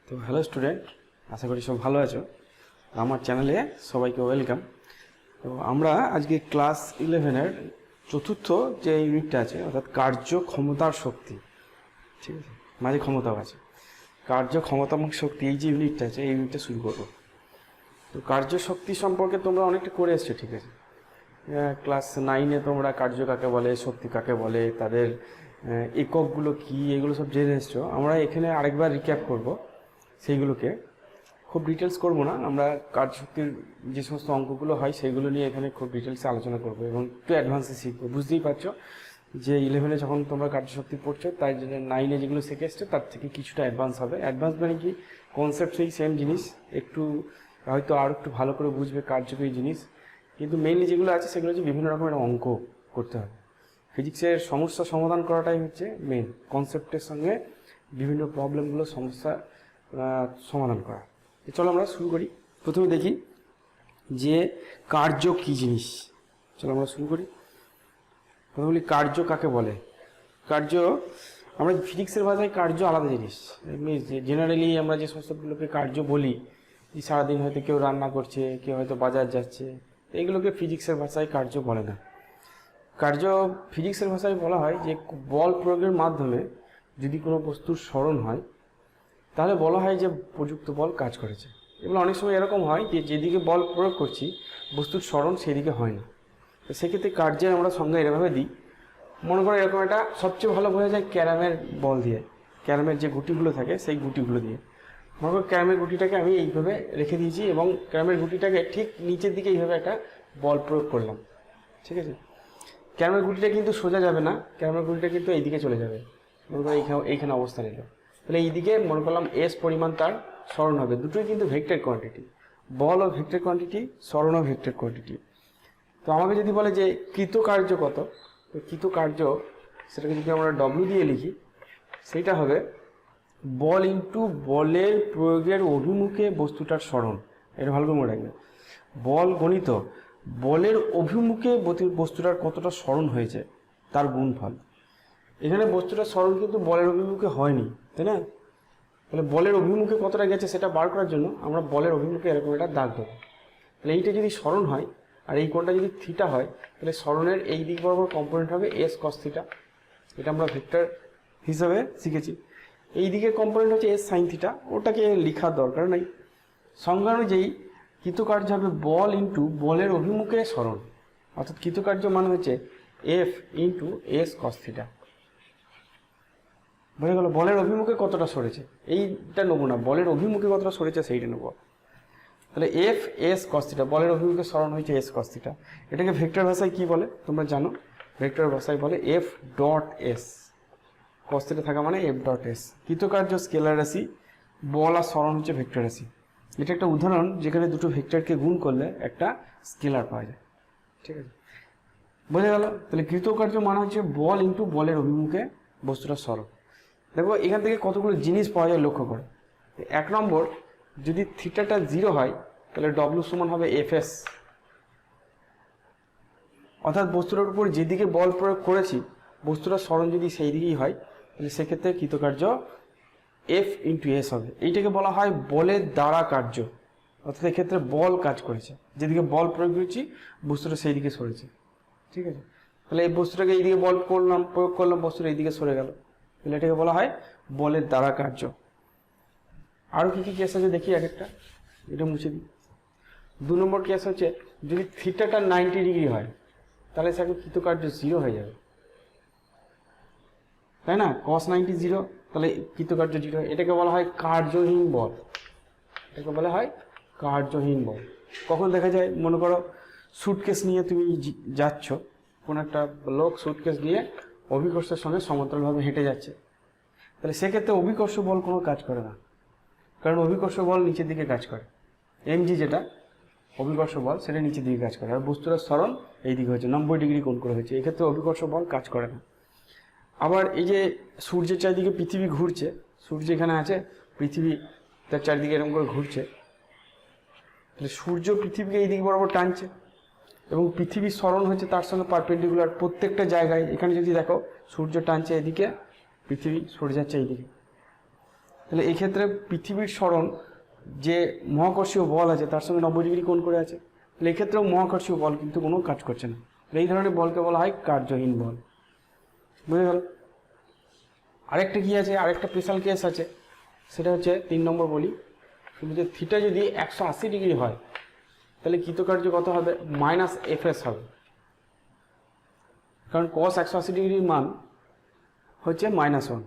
তো hello student, আশা করি সব ভালো আছো। আমার চ্যানেলে সবাইকে ওয়েলকাম। তো আমরা আজকে ক্লাস 11-এর চতুর্থ যে ইউনিটটা আছে, অর্থাৎ কার্যক্ষমতার শক্তি, ঠিক আছে, মাঝে ক্ষমতাও আছে, কার্যক্ষমতামক শক্তি, এই যে ইউনিটটা আছে এই ইউনিটটা শুরু করবো। তো কার্যশক্তি সম্পর্কে তোমরা অনেকটা করে এসছো, ঠিক আছে। ক্লাস 9-এ তোমরা কার্য কাকে বলে, শক্তি কাকে বলে, তাদের এককগুলো কী, এগুলো সব জেনে এসছো। আমরা এখানে আরেকবার রিক্যাপ করব, সেইগুলোকে খুব ডিটেলস করব না। আমরা কার্যশক্তির যে সমস্ত অঙ্কগুলো হয় সেইগুলো নিয়ে এখানে খুব ডিটেলসে আলোচনা করব এবং একটু অ্যাডভান্সে শিখবো। বুঝতেই পারছো যে 11-এ যখন তোমরা কার্যশক্তি পড়ছো, তাই জন্য 9-এ যেগুলো শিখে এসছো তার থেকে কিছুটা অ্যাডভান্স হবে। অ্যাডভান্স মানে কি, কনসেপ্ট সেই সেম জিনিস, একটু হয়তো আর একটু ভালো করে বুঝবে কার্যকরী জিনিস, কিন্তু মেইনলি যেগুলো আছে সেগুলো হচ্ছে বিভিন্ন রকমের অঙ্ক করতে হবে। ফিজিক্সের সমস্যা সমাধান করাটাই হচ্ছে মেন, কনসেপ্টের সঙ্গে বিভিন্ন প্রবলেমগুলো সমস্যা সমাধান করা। চলো আমরা শুরু করি। প্রথমে দেখি যে কার্য কী জিনিস। চলো আমরা শুরু করি। প্রথমে বলি কার্য কাকে বলে। কার্য, আমরা ফিজিক্সের ভাষায় কার্য আলাদা জিনিস। জেনারেলি আমরা যে সমস্তগুলোকে কার্য বলি, সারাদিন হয়তো কেউ রান্না করছে, কেউ হয়তো বাজার যাচ্ছে, এইগুলোকে ফিজিক্সের ভাষায় কার্য বলে না। কার্য ফিজিক্সের ভাষায় বলা হয় যে বল প্রয়োগের মাধ্যমে যদি কোনো বস্তুর স্মরণ হয় তাহলে বলা হয় যে প্রযুক্ত বল কাজ করেছে। এগুলো অনেক সময় এরকম হয় যে যেদিকে বল প্রয়োগ করছি বস্তুর স্মরণ সেদিকে হয় না। তো সেক্ষেত্রে কার্যের আমরা সংজ্ঞা এরভাবে দিই। মনে করো এরকম একটা সবচেয়ে ভালো বোঝা যায় ক্যারামের বল দিয়ে, ক্যারামের যে গুটিগুলো থাকে সেই গুটিগুলো দিয়ে। মনে করো ক্যারামের গুটিটাকে আমি এইভাবে রেখে দিয়েছি এবং ক্যারামের গুটিটাকে ঠিক নিচের দিকে এইভাবে একটা বল প্রয়োগ করলাম, ঠিক আছে। ক্যারামের গুটিটা কিন্তু সোজা যাবে না, ক্যারামের গুটিটা কিন্তু এইদিকে চলে যাবে। মনে করো এইখানে অবস্থান এলো, তাহলে এইদিকে মনে করলাম এস পরিমাণ তার স্মরণ হবে। দুটোই কিন্তু ভেক্টর কোয়ান্টিটি, বল ও ভেক্টর কোয়ান্টিটি, স্মরণ ও ভেক্টর কোয়ান্টিটি। তো আমাকে যদি বলে যে কৃতকার্য কত, তো কৃতকার্য সেটাকে যদি আমরা ডব্লিউ দিয়ে লিখি, সেইটা হবে বল ইন্টু বলের প্রয়োগের অভিমুখে বস্তুটার স্মরণ। এটা ভালো করে মনে রাখবে, বল গণিত বলের অভিমুখে বস্তুটার কতটা স্মরণ হয়েছে তার গুণফল। এখানে বস্তুটার স্মরণ কিন্তু বলের অভিমুখে হয়নি, তাই না? তাহলে বলের অভিমুখে কতটা গেছে সেটা বার করার জন্য আমরা বলের অভিমুখে এরকম একটা দাগ দেবো। তাহলে এইটা যদি স্মরণ হয় আর এই কোণটা যদি থিটা হয়, তাহলে স্মরণের এই দিক বরাবর কম্পোনেন্ট হবে এস কস থিটা। এটা আমরা ভেক্টর হিসাবে শিখেছি। এই দিকের কম্পোনেন্ট হচ্ছে এস সাইন থিটা, ওটাকে লেখার দরকার নেই। সংজ্ঞা অনুযায়ী কৃতকার্য হবে বল ইন্টু বলের অভিমুখে স্মরণ, অর্থাৎ কৃতকার্য মানে হচ্ছে F into S cos theta. বোঝা গেল? বলের অভিমুখে কতটা সরেছে এইটা নেবো না, বলের অভিমুখে কতটা সরেছে সেইটা নেবো। তাহলে এফ এস কস থিটা, বলের অভিমুখে স্মরণ হয়েছে এস কস থিটা। এটাকে ভেক্টর ভাষায় কি বলে তোমরা জানো? ভেক্টর ভাষায় বলে F dot S. Cos theta থাকা মানে এফ ডট এস। কৃতকার্য স্কেলার রাশি, বল আর স্মরণ হচ্ছে ভেক্টর রাশি। এটা একটা উদাহরণ যেখানে দুটো ভেক্টরকে গুণ করলে একটা স্কেলার পাওয়া যায়, ঠিক আছে। বোঝা গেল? তাহলে কৃতকার্য মানে হচ্ছে বল ইন্টু বলের অভিমুখে বস্তুটা স্মরণ। দেখো এখান থেকে কতগুলো জিনিস পাওয়া যায় লক্ষ্য করো। 1 নম্বর, যদি থিটাটা 0 হয় তাহলে ডব্লিউ সমান হবে এফ এস, অর্থাৎ বস্তুটার উপর যেদিকে বল প্রয়োগ করেছি বস্তুটার স্মরণ যদি সেই দিকেই হয় তাহলে সেক্ষেত্রে কৃতকার্য এফ ইন্টু এস হবে। এইটাকে বলা হয় বলের দ্বারা কার্য, অর্থাৎ এক্ষেত্রে বল কাজ করেছে, যেদিকে বল প্রয়োগ করেছি বস্তুটা সেই দিকে সরেছে, ঠিক আছে। তাহলে এই বস্তুটাকে এইদিকে বল প্রয়োগ করলাম, বস্তুটা এইদিকে সরে গেল, তাহলে এটাকে বলা হয় বলের দ্বারা কার্য। আরও কী কী কেস আছে দেখি এক একটা, এটা মুছে দিই। 2 নম্বর কেস হচ্ছে যদি থিটাটা 90 ডিগ্রি হয় তাহলে সেটা কৃতকার্য 0 হয়ে যাবে, তাই না? cos 90 0, তাহলে কৃতকার্য 0 হয়। এটাকে বলা হয় কার্যহীন বল, এটাকে বলা হয় কার্যহীন বল। কখন দেখা যায়? মনে করো সুটকেস নিয়ে তুমি যাচ্ছ, কোনো একটা লোক সুটকেস নিয়ে অভিকর্ষের সঙ্গে সমান্তরালভাবে হেঁটে যাচ্ছে, তাহলে সেক্ষেত্রে অভিকর্ষ বল কোনো কাজ করে না, কারণ অভিকর্ষ বল নিচের দিকে কাজ করে। এমজি যেটা অভিকর্ষ বল সেটা নিচের দিকে কাজ করে, আর বস্তুটার স্মরণ এই দিকে হচ্ছে 90 ডিগ্রি কোণ করে হয়েছে, এক্ষেত্রে অভিকর্ষ বল কাজ করে না। আবার এই যে সূর্যের চারিদিকে পৃথিবী ঘুরছে, সূর্য এখানে আছে, পৃথিবী তার চারিদিকে এরকম করে ঘুরছে, তাহলে সূর্য পৃথিবীকে এই দিক বরাবর টানছে এবং পৃথিবীর স্মরণ হচ্ছে তার সঙ্গে পারপেন্ডিকুলার প্রত্যেকটা জায়গায়। এখানে যদি দেখো সূর্য টানছে এদিকে, পৃথিবী সরে যাচ্ছে এইদিকে, তাহলে এই ক্ষেত্রে পৃথিবীর সরণ যে মহাকর্ষীয় বল আছে তার সঙ্গে 90 ডিগ্রি কোণ করে আছে, তাহলে এক্ষেত্রেও মহাকর্ষীয় বল কিন্তু কোনো কাজ করছে না। এই ধরনের বলকে বলা হয় কার্যহীন বল। বুঝে গেল? আরেকটা কি আছে, আরেকটা স্পেশাল কেস আছে, সেটা হচ্ছে 3 নম্বর বলি, কিন্তু যে থিটা যদি 180 ডিগ্রি হয় তাহলে কৃতকার্য কত হবে, -fs হবে। কারণ cos 180 ডিগ্রির মান হচ্ছে -1।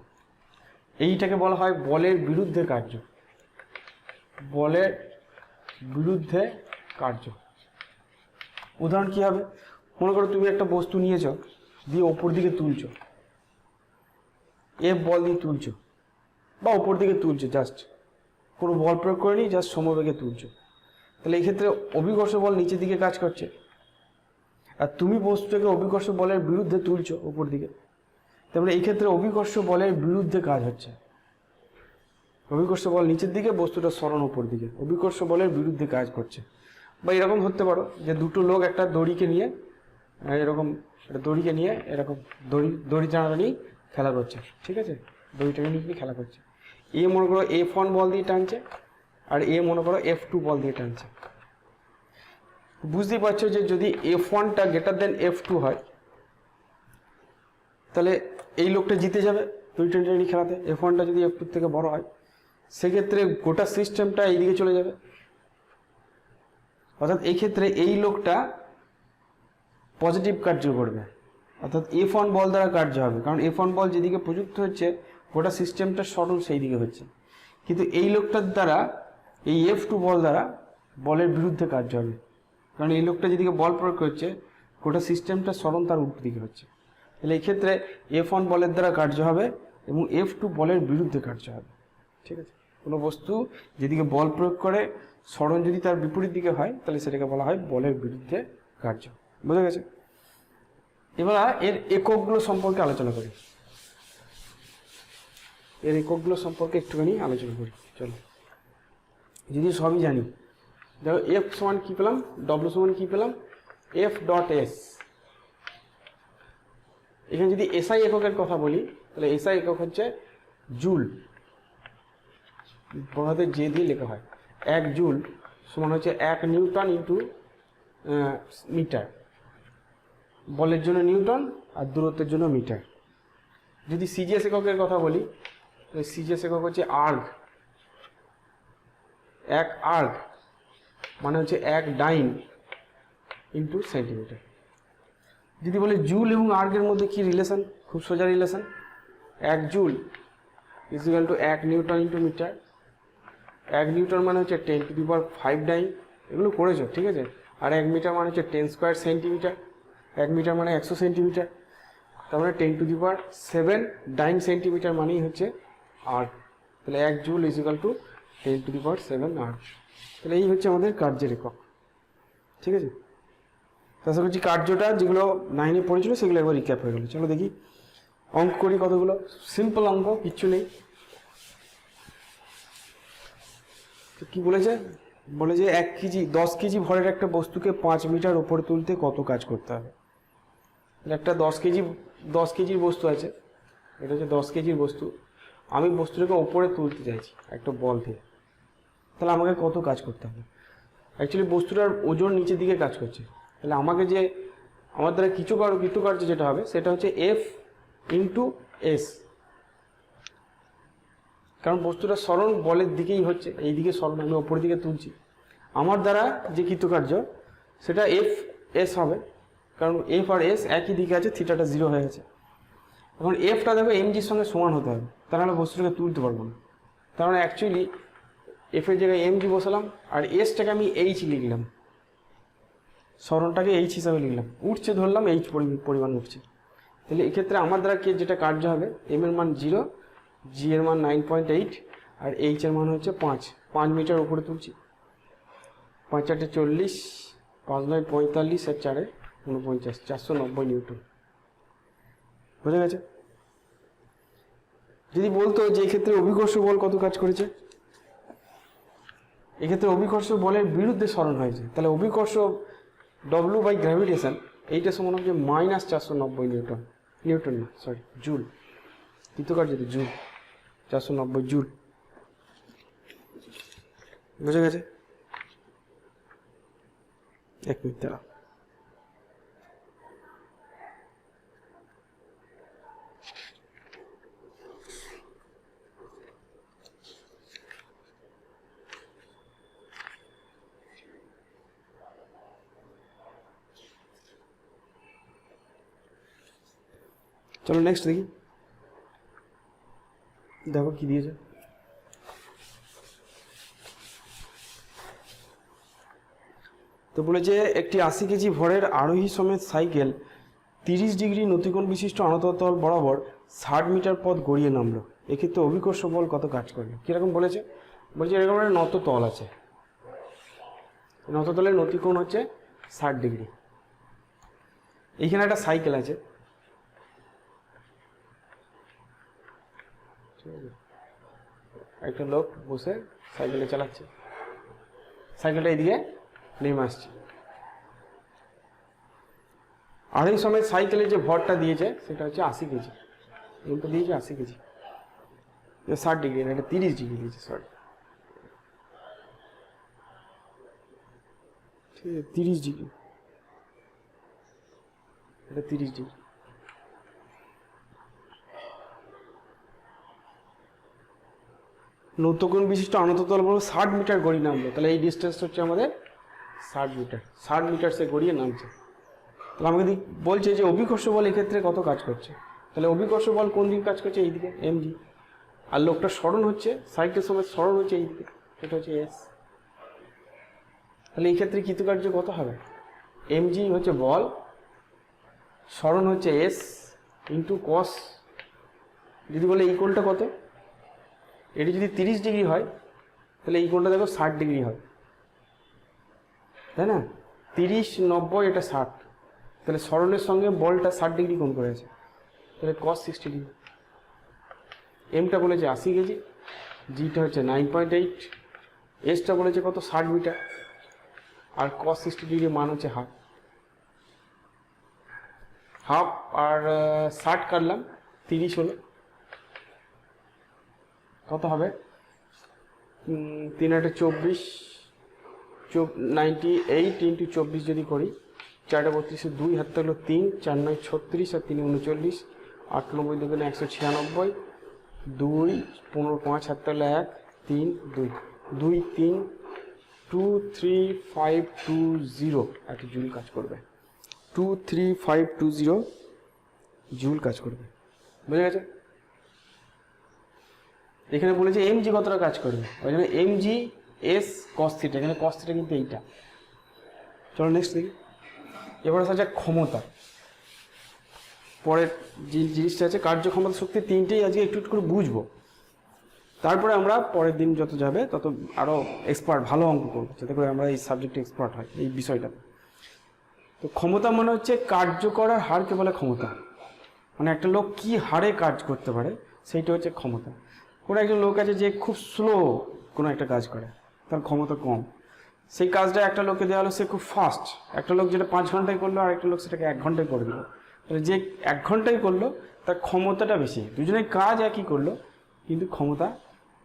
এইটাকে বলা হয় বলের বিরুদ্ধে কার্য। বলের বিরুদ্ধে কার্য উদাহরণ কি হবে, মনে করো তুমি একটা বস্তু নিয়েছ, দিয়ে ওপর দিকে তুলছো, এফ বল দিয়ে তুলছো বা ওপর দিকে তুলছো, জাস্ট কোনো বল প্রয়োগ করেনি, জাস্ট সমবেগে তুলছো, তাহলে এই ক্ষেত্রে অভিকর্ষ বল নিচের দিকে কাজ করছে, আর তুমি বস্তুটাকে অভিকর্ষ বলের বিরুদ্ধে তুলছো ওপর দিকে, তারপরে এই ক্ষেত্রে অভিকর্ষ বলের বিরুদ্ধে কাজ হচ্ছে। অভিকর্ষ বল নিচের দিকে, বস্তুটা সরণ ওপর দিকে, অভিকর্ষ বলের বিরুদ্ধে কাজ করছে। বা এরকম ধরতে পারো যে দুটো লোক একটা দড়িকে নিয়ে এরকম দড়িকে নিয়ে এরকম দড়ি টানাটানি খেলা করছে, ঠিক আছে, দড়ি টানাটানি নিয়ে খেলা করছে। এ মনে করো F1 বল দিয়ে টানছে, আর এ মনে করো F2 বল দিয়ে টানছে। বুঝতেই পারছো যে যদি F1টা গ্রেটার দেন F2 হয় তাহলে এই লোকটা জিতে যাবে দড়ি টানাটানি খেলাতে। F1টা যদি F2 থেকে বড় হয় সেক্ষেত্রে গোটা সিস্টেমটা এইদিকে চলে যাবে। অর্থাৎ এই ক্ষেত্রে এই লোকটা পজিটিভ কার্য করবে, অর্থাৎ F1 বল দ্বারা কার্য হবে, কারণ F1 বল যেদিকে প্রযুক্ত হচ্ছে গোটা সিস্টেমটা সরল সেই দিকে হচ্ছে। কিন্তু এই লোকটার দ্বারা এই F2 বল দ্বারা বলের বিরুদ্ধে কার্য হবে, কারণ এই লোকটা যেদিকে বল প্রয়োগ করছে গোটা সিস্টেমটা সরল তার উল্টো দিকে হচ্ছে। তাহলে এই ক্ষেত্রে F1 বলের দ্বারা কার্য হবে এবং F2 বলের বিরুদ্ধে কার্য হবে, ঠিক আছে। কোনো বস্তু যেদিকে বল প্রয়োগ করে সরণ যদি তার বিপরীত দিকে হয় তাহলে সেটাকে বলা হয় বলের বিরুদ্ধে কার্য। বোঝা গেছে? এবার এর এককগুলো সম্পর্কে আলোচনা করি, এর এককগুলো সম্পর্কে একটুখানি আলোচনা করি। চলো, যদি সবই জানি, দেখো F সমান কী পেলাম, W সমান কী পেলাম, F.S। এখানে যদি SI এককের কথা বলি তাহলে SI একক হচ্ছে জুল, বড়হাতে যে দিয়ে লেখা হয়। 1 জুল সমান হচ্ছে 1 নিউটন ইন্টু মিটার, বলের জন্য নিউটন আর দূরত্বের জন্য মিটার। যদি সিজিএস এককের কথা বলি তাহলে সিজিএস একক হচ্ছে আর্গ, 1 আর্গ মানে হচ্ছে 1 ডাইন ইন্টু সেন্টিমিটার। যদি বলি জুল এবং আর্গের মধ্যে কি রিলেশন, খুব সোজা relation, 1 joule is equal to 1 newton into metre. 1 newton মানে হচ্ছে 10⁵ ডাইন, এগুলো করেছো, ঠিক আছে। আর 1 মিটার মানে হচ্ছে 10 স্কোয়ার সেন্টিমিটার, 1 মিটার মানে 100 সেন্টিমিটার, তার মানে 10⁷ ডাইন সেন্টিমিটার মানেই হচ্ছে আর্গ। তাহলে 1 joule is equal two 10⁷ erg. তাহলে এই হচ্ছে আমাদের কার্যের একক, ঠিক আছে। আশা করছি কার্যটা যেগুলো 9-এ পড়েছিল সেগুলো একবার রিক্যাপ হয়ে গেল। চলো দেখি অঙ্ক করি কতগুলো, সিম্পল অঙ্ক, কিচ্ছু নেই। কি বলেছে, বলে যে 1 কেজি 10 কেজি ভরের একটা বস্তুকে 5 মিটার উপরে তুলতে কত কাজ করতে হবে। একটা 10 কেজির বস্তু আছে, এটা হচ্ছে 10 কেজির বস্তু, আমি বস্তুটাকে ওপরে তুলতে চাইছি একটা বল দিয়ে, তাহলে আমাকে কত কাজ করতে হবে। অ্যাকচুয়ালি বস্তুটার ওজন নিচের দিকে কাজ করছে, তাহলে আমাকে যে আমার দ্বারা কৃতকার্য যেটা হবে সেটা হচ্ছে F ইন্টু S, কারণ বস্তুটা সরণ বলের দিকেই হচ্ছে, এই দিকে সরণ, আমি ওপর দিকে তুলছি, আমার দ্বারা যে কৃতকার্য সেটা F/S হবে, কারণ F আর S একই দিকে আছে, থিটাটা 0 হয়ে গেছে। এখন Fটা দেখো mgর সঙ্গে সমান হতে হবে, তা নাহলে বস্তুটাকে তুলতে পারবো না। তার মানে অ্যাকচুয়ালি F এর জায়গায় mg বসালাম আর Sটাকে আমি H লিখলাম, সরণটাকে H হিসাবে লিখলাম, উঠছে ধরলাম H পরিমাণ উঠছে। তাহলে এক্ষেত্রে আমার দ্বারা যেটা কার্য হবে, m এর মান 0, g এর মান 9.8 আর h এর মান হচ্ছে 5 মিটার উপরে তুলছি। 5 × 8 = 40, 5 × 9 = 45 আর 4 × 49, 490 নিউটন। বুঝা গেছে? যদি বলতো যে এক্ষেত্রে অভিকর্ষ বল কত কাজ করেছে, এক্ষেত্রে অভিকর্ষ বলের বিরুদ্ধে সরণ হয়েছে, তাহলে অভিকর্ষ W বাই গ্র্যাভিটেশন এইটা সমান হচ্ছে -490 নিউটন না, সরি জুল, কৃতকার্য জুল, 490 জুল। বুঝে গেছে? 1 মিনিট দাঁড়া। চলো নেক্সট দেখি, দেখো কি দিয়েছে। তো বলেছে একটি 80 কেজি ভরের আরোহী সমেত সাইকেল 30 ডিগ্রি নতিকোণ বিশিষ্ট অনততল বরাবর 60 মিটার পথ গড়িয়ে নামলো, এক্ষেত্রে অভিকর্ষ বল কত কাজ করবে? কীরকম বলেছে? বলছে এরকম একটা নততল আছে, নততলের নতিকোণ হচ্ছে 60 ডিগ্রি। এইখানে একটা সাইকেল আছে, একটা লোক বসে সাইকেলে চালাচ্ছে, সাইকেলটা এদিকে নেমে আসছে। আড়াই সময় সাইকেলের যে ভরটা দিয়েছে সেটা হচ্ছে 80 কেজি, এগুলো দিয়েছে 80 কেজি, 60 ডিগ্রি না, এটা 30 ডিগ্রি দিয়েছে, সরি ঠিক আছে, 30 ডিগ্রি, এটা 30 ডিগ্রি। নতকোণ বিশিষ্ট অনন্ততল বল 60 মিটার গড়িয়ে নামলো, তাহলে এই ডিস্টেন্স হচ্ছে আমাদের 60 মিটার, 60 মিটার সে গড়িয়ে নামছে। তাহলে আমাকে বলছে যে অভিকর্ষ বল এক্ষেত্রে কত কাজ করছে, তাহলে অভিকর্ষ বল কোন দিকে কাজ করছে? এইদিকে mg, আর লোকটা স্মরণ হচ্ছে সাইকেল সময় স্মরণ হচ্ছে এইদিকে, এটা হচ্ছে s। তাহলে এই ক্ষেত্রে কৃতকার্য কত হবে? mg হচ্ছে বল, স্মরণ হচ্ছে s ইন্টু কস, যদি বলে এই কোণটা কত, এটি যদি 30 ডিগ্রি হয় তাহলে এই কোণটা দেখো 60 ডিগ্রি হয়, তাই না? 30, 90, এটা 60, তাহলে স্মরণের সঙ্গে বলটা 60 ডিগ্রি কোণ করে আছে, তাহলে cos 60 ডিগ্রি। এমটা বলেছে 80 কেজি, জিটা হচ্ছে 9.8, এসটা বলেছে কত? 60 মিটার, আর cos 60 ডিগ্রি মান হচ্ছে হাফ। হাফ আর 60 কাটলাম, 30 হলো, কত হবে? 3 8 24, 98 ইন্টু 24 যদি করি, 4 32, 2 হাত থাকলো 3, 4 9 36, আর 3 39, 98 দুগুণে 196, 2 15 5 হাত থাকলো 1 3 2 2 3 23520 একটা জুল কাজ করবে, 23520 জুল কাজ করবে, বুঝে গেছে? এখানে বলেছে mg কতটা কাজ করবে, ওই জন্য mg s cos θ, এখানে cos θ কিন্তু এইটা। চলো নেক্সট দেখি। এবার আসা যাক ক্ষমতা, পরের যে জিনিসটা আছে কার্যক্ষমতা শক্তি, তিনটেই আজকে একটু একটু করে বুঝবো, তারপরে আমরা পরের দিন যত যাবে তত আরও এক্সপার্ট ভালো অঙ্ক করবো, যাতে করে আমরা এই সাবজেক্টে এক্সপার্ট হয় এই বিষয়টাতে। তো ক্ষমতা মনে হচ্ছে কার্য করার হারকে বলে ক্ষমতা, মানে একটা লোক কি হারে কাজ করতে পারে সেইটা হচ্ছে ক্ষমতা। কোনো একজন লোক আছে যে খুব স্লো কোনো একটা কাজ করে, তার ক্ষমতা কম, সেই কাজটা একটা লোককে দেওয়া হলো, সে খুব ফাস্ট, একটা লোক যেটা 5 ঘন্টায় করলো আর একটা লোক সেটাকে 1 ঘন্টায় করে দিল, তাহলে যে 1 ঘন্টায় করলো তার ক্ষমতাটা বেশি, দুজনে কাজ একই করলো কিন্তু ক্ষমতা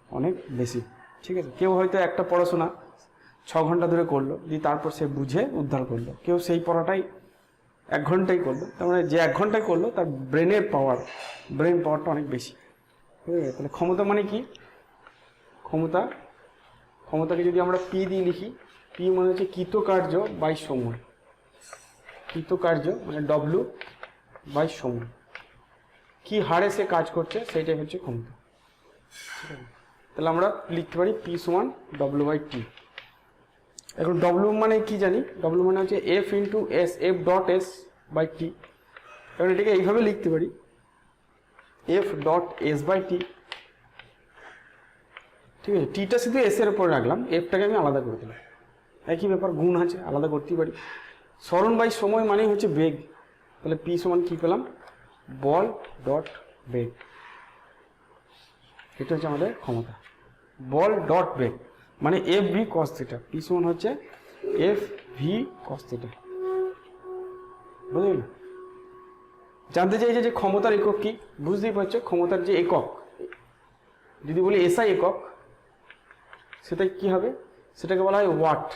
অনেক বেশি, ঠিক আছে? কেউ হয়তো একটা পড়াশোনা 6 ঘন্টা ধরে করলো, দিয়ে তারপর সে বুঝে উদ্ধার করলো, কেউ সেই পড়াটাই 1 ঘন্টায় করলো, তার মানে যে 1 ঘন্টায় করলো তার ব্রেন পাওয়ারটা অনেক বেশি, ঠিক আছে? তাহলে ক্ষমতা মানে কি? ক্ষমতাকে যদি আমরা পি দিয়ে লিখি, পি মানে হচ্ছে কৃতকার্য বাই সময়, কৃতকার্য মানে ডব্লিউ বাই সময়, কি হারে সে কাজ করছে সেইটাই হচ্ছে ক্ষমতা, ঠিক আছে? তাহলে আমরা লিখতে পারি পি সমান ডব্লিউ বাই টি। এখন ডব্লিউ মানে কি জানি, ডব্লিউ মানে হচ্ছে F into S, F dot S by T, কারণ এটাকে এইভাবে লিখতে পারি F dot S by T, ঠিক আছে? টিটা শুধু এস এর উপরে রাখলাম, এফটাকে আমি আলাদা করে দিলাম, একই ব্যাপার, গুণ আছে, আলাদা করতেই পারি। স্মরণ বাই সময় মানে হচ্ছে বেগ, তাহলে পি সমান কি পেলাম? বল ডট বেগ, এটা হচ্ছে আমাদের ক্ষমতা। বল ডট বেগ মানে F V cos theta, P সমান হচ্ছে এফ ভি কস থিটা, বুঝলি? জানতে চাইছে যে ক্ষমতার একক কি, বুঝতেই পারছো ক্ষমতার যে একক, যদি বলি এসআই একক, সেটা কি হবে? সেটাকে বলা হয় ওয়াট।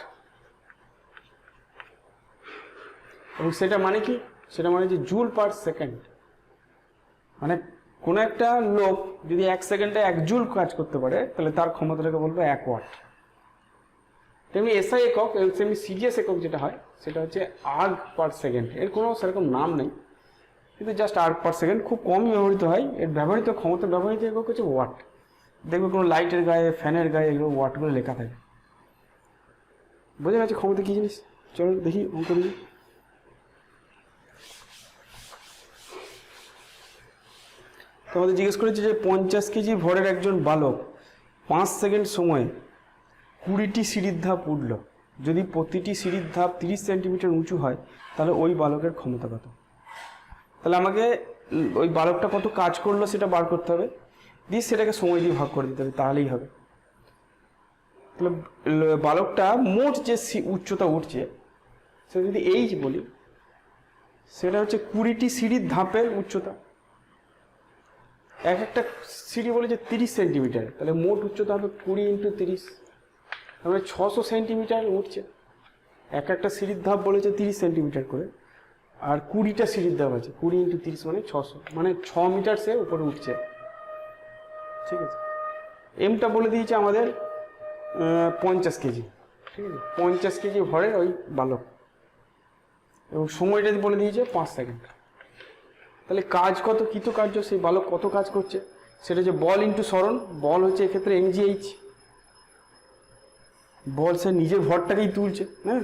এবং সেটা মানে কি, সেটা মানে যে জুল পার সেকেন্ড। মানে কোনো একটা লোক যদি 1 সেকেন্ডে 1 জুল কাজ করতে পারে তাহলে তার ক্ষমতাটাকে বলবো 1 ওয়াট। তেমনি এসআই একক, তেমনি সিজিএস একক যেটা হয় সেটা হচ্ছে আর্গ পার সেকেন্ড। এর কোনো সেরকম নাম নেই, কিন্তু জাস্ট আর্গ পার সেকেন্ড, খুব কমই ব্যবহৃত হয়। এর ব্যবহৃত ক্ষমতা ব্যবহৃত একক হচ্ছে ওয়াট। দেখবে কোনো লাইটের গায়ে, ফ্যানের গায়ে এগুলো ওয়াটগুলো লেখা থাকে। বোঝা গেছে ক্ষমতা কী জিনিস? চলো দেখি অঙ্ক দিই। তোমাদের জিজ্ঞেস করেছে যে 50 কেজি ভরের একজন বালক 5 সেকেন্ড সময়ে 20টি সিঁড়ির ধাপ উঠল। যদি প্রতিটি সিঁড়ির ধাপ 30 সেন্টিমিটার উঁচু হয় তাহলে ওই বালকের ক্ষমতা কত? তাহলে আমাকে ওই বালকটা কত কাজ করলো সেটা বার করতে হবে, দিয়ে সেটাকে সময় দিয়ে ভাগ করে দিতে হবে, তাহলেই হবে। তাহলে বালকটা মোট যে উচ্চতা উঠছে সেটা যদি এইচ বলি, সেটা হচ্ছে 20টি সিঁড়ির ধাপের উচ্চতা। একটা সিঁড়ি বলেছে 30 সেন্টিমিটার, তাহলে মোট উচ্চতা হবে 20 × 30, তাহলে 600 সেন্টিমিটার উঠছে। একটা সিঁড়ির ধাপ বলেছে 30 সেন্টিমিটার করে, আর 20টা সিঁড়ির ধাপ আছে, 20 × 30 মানে 600, মানে 6 মিটার সে উপরে উঠছে। ঠিক আছে, এমটা বলে দিয়েছে আমাদের 50 কেজি। ঠিক আছে, 50 কেজি ভরের ওই বালক, এবং সময়টা বলে দিয়েছে 5 সেকেন্ড। তাহলে কাজ কত, কৃতকার্য সেই বালক কত কাজ করছে সেটা হচ্ছে বল ইন্টু সরণ। বল হচ্ছে এক্ষেত্রে mgh, বল সে নিজের ভরটাকেই তুলছে, হ্যাঁ,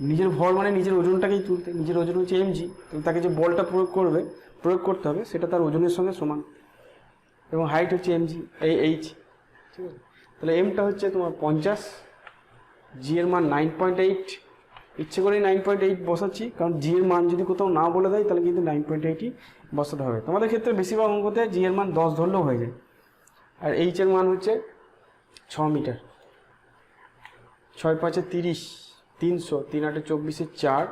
নিজের ভর মানে নিজের ওজনটাকেই তুলতে, নিজের ওজন হচ্ছে mg, তাহলে তাকে যে বলটা প্রয়োগ করতে হবে সেটা তার ওজনের সঙ্গে সমান, এবং হাইট হচ্ছে mg, এই h। ঠিক আছে, তাহলে এমটা হচ্ছে তোমার 50, জি এর মান 9.8। ইচ্ছে করেই 9.8 বসাচ্ছি, কারণ জি এর মান যদি কোথাও না বলে দেয় তাহলে কিন্তু 9.8ই বসাতে হবে। তোমাদের ক্ষেত্রে বেশিরভাগ অঙ্কতে জি এর মান 10 ধরলেও হয়ে যায়। আর এইচ এর মান হচ্ছে 6 মিটার। 6 × 5 = 30, 300, 3 × 8 = 24, 4,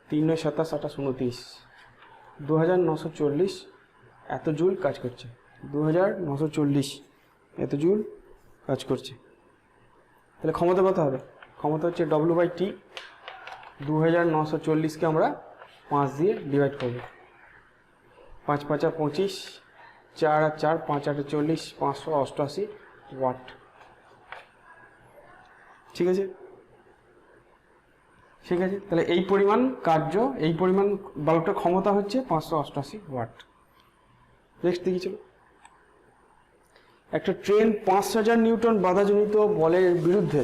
3 × 9 = 27, 28, 29, 2940 এত জুল কাজ করছে। 2940 এত জুল কাজ করছে। তাহলে ক্ষমতা কত হবে? ক্ষমতা হচ্ছে W/T। 2940কে আমরা 5 দিয়ে ডিভাইড করব। 5 × 5 = 25, 4 আর 4, 5 × 8 = 40, 588 ওয়াট। ঠিক আছে, ঠিক আছে, তাহলে এই পরিমাণ কার্য, এই পরিমাণ বাল্বটার ক্ষমতা হচ্ছে 588 ওয়াট। নেক্সট দেখি চলো। একটা ট্রেন 5000 নিউটন বাধাজনিত বলের বিরুদ্ধে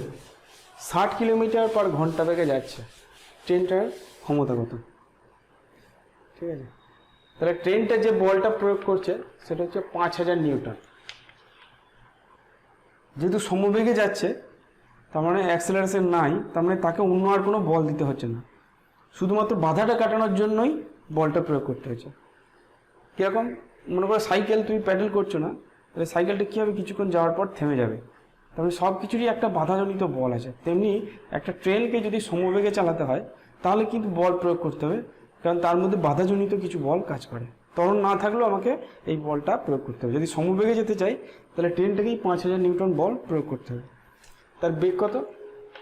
60 কিলোমিটার/ঘন্টা বেগে যাচ্ছে। ট্রেনটার ক্ষমতা কত? ঠিক আছে, তাহলে ট্রেনটা যে বলটা প্রয়োগ করছে সেটা হচ্ছে 5000 নিউটন। যেহেতু সমবেগে যাচ্ছে, তার মানে অ্যাক্সেলারেশন নাই, তার মানে তাকে অন্য আর কোনো বল দিতে হচ্ছে না, শুধুমাত্র বাধাটা কাটানোর জন্যই বলটা প্রয়োগ করতে হচ্ছে। কীরকম? মনে করো সাইকেল তুমি প্যাডেল করছো না, তাহলে সাইকেলটা কী হবে, কিছুক্ষণ যাওয়ার পর থেমে যাবে, তাহলে সব কিছুরই একটা বাধাজনিত বল আছে। তেমনি একটা ট্রেনকে যদি সমবেগে চালাতে হয় তাহলে কিন্তু বল প্রয়োগ করতে হবে, কারণ তার মধ্যে বাধাজনিত কিছু বল কাজ করে। ত্বরণ না থাকলেও আমাকে এই বলটা প্রয়োগ করতে হবে। যদি সমবেগে যেতে চাই তাহলে ট্রেনটাকেই 5000 নিউটন বল প্রয়োগ করতে হবে। তার বেগ কত?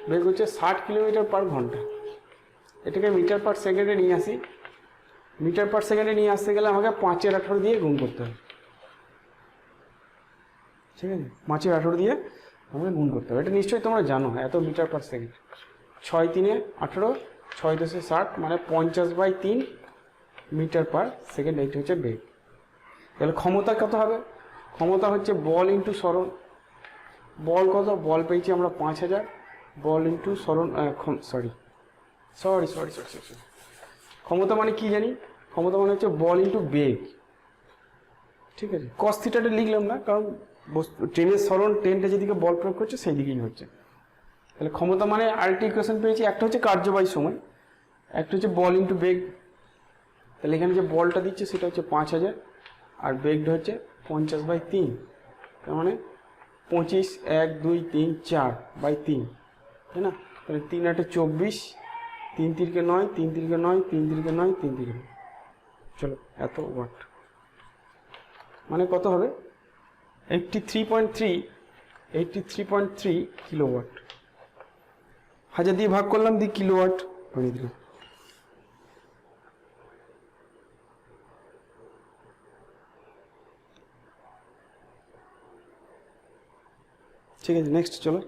বেগ হচ্ছে 60 কিলোমিটার/ঘন্টা। এটাকে মিটার/সেকেন্ডে নিয়ে আসি। মিটার/সেকেন্ডে নিয়ে আসতে গেলে আমাকে 5 × 18 দিয়ে গুণ করতে হবে। ঠিক আছে, 5 × 18 দিয়ে আমাকে গুণ করতে হবে। এটা নিশ্চয়ই তোমরা জানো, এত মিটার/সেকেন্ড। 6 × 3 = 18, 6 × 10 = 60, মানে 50/3 মিটার/সেকেন্ড। এইটা হচ্ছে বেগ। তাহলে ক্ষমতা কত হবে? ক্ষমতা হচ্ছে বল ইন্টু সরণ। বল কত? বল পেয়েছি আমরা 5000, বল ইন্টু সরণ, সরি, ক্ষমতা মানে কি জানি? ক্ষমতা মানে হচ্ছে বল ইন্টু বেগ। ঠিক আছে, cos থিটাটা লিখলাম না, কারণ ট্রেনের সরণ, ট্রেনটা যেদিকে বল প্রয়োগ করছে সেই দিকেই হচ্ছে। তাহলে ক্ষমতা মানে আরেকটি ইকুয়েশন পেয়েছি, একটা হচ্ছে কার্য বাই সময়, একটা হচ্ছে বল ইন্টু বেগ। তাহলে এখানে যে বলটা দিচ্ছে সেটা হচ্ছে 5000, আর বেগটা হচ্ছে 50/3, তার মানে 25, 1, 2, 3, 4/3, তাই না? তাহলে 3 × 8 = 24, 3 × 3 = 9, 3 × 3 = 9, 3 × 3 = 9, 3 × 3 = 9। চলো, এত ওয়াট। মানে কত হবে? 83.3 83.3 কিলোওয়াট। 1000 দিয়ে ভাগ করলাম, দিয়ে কিলোওয়াট বানিয়ে দিলাম। ঠিক আছে, নেক্সট চলো।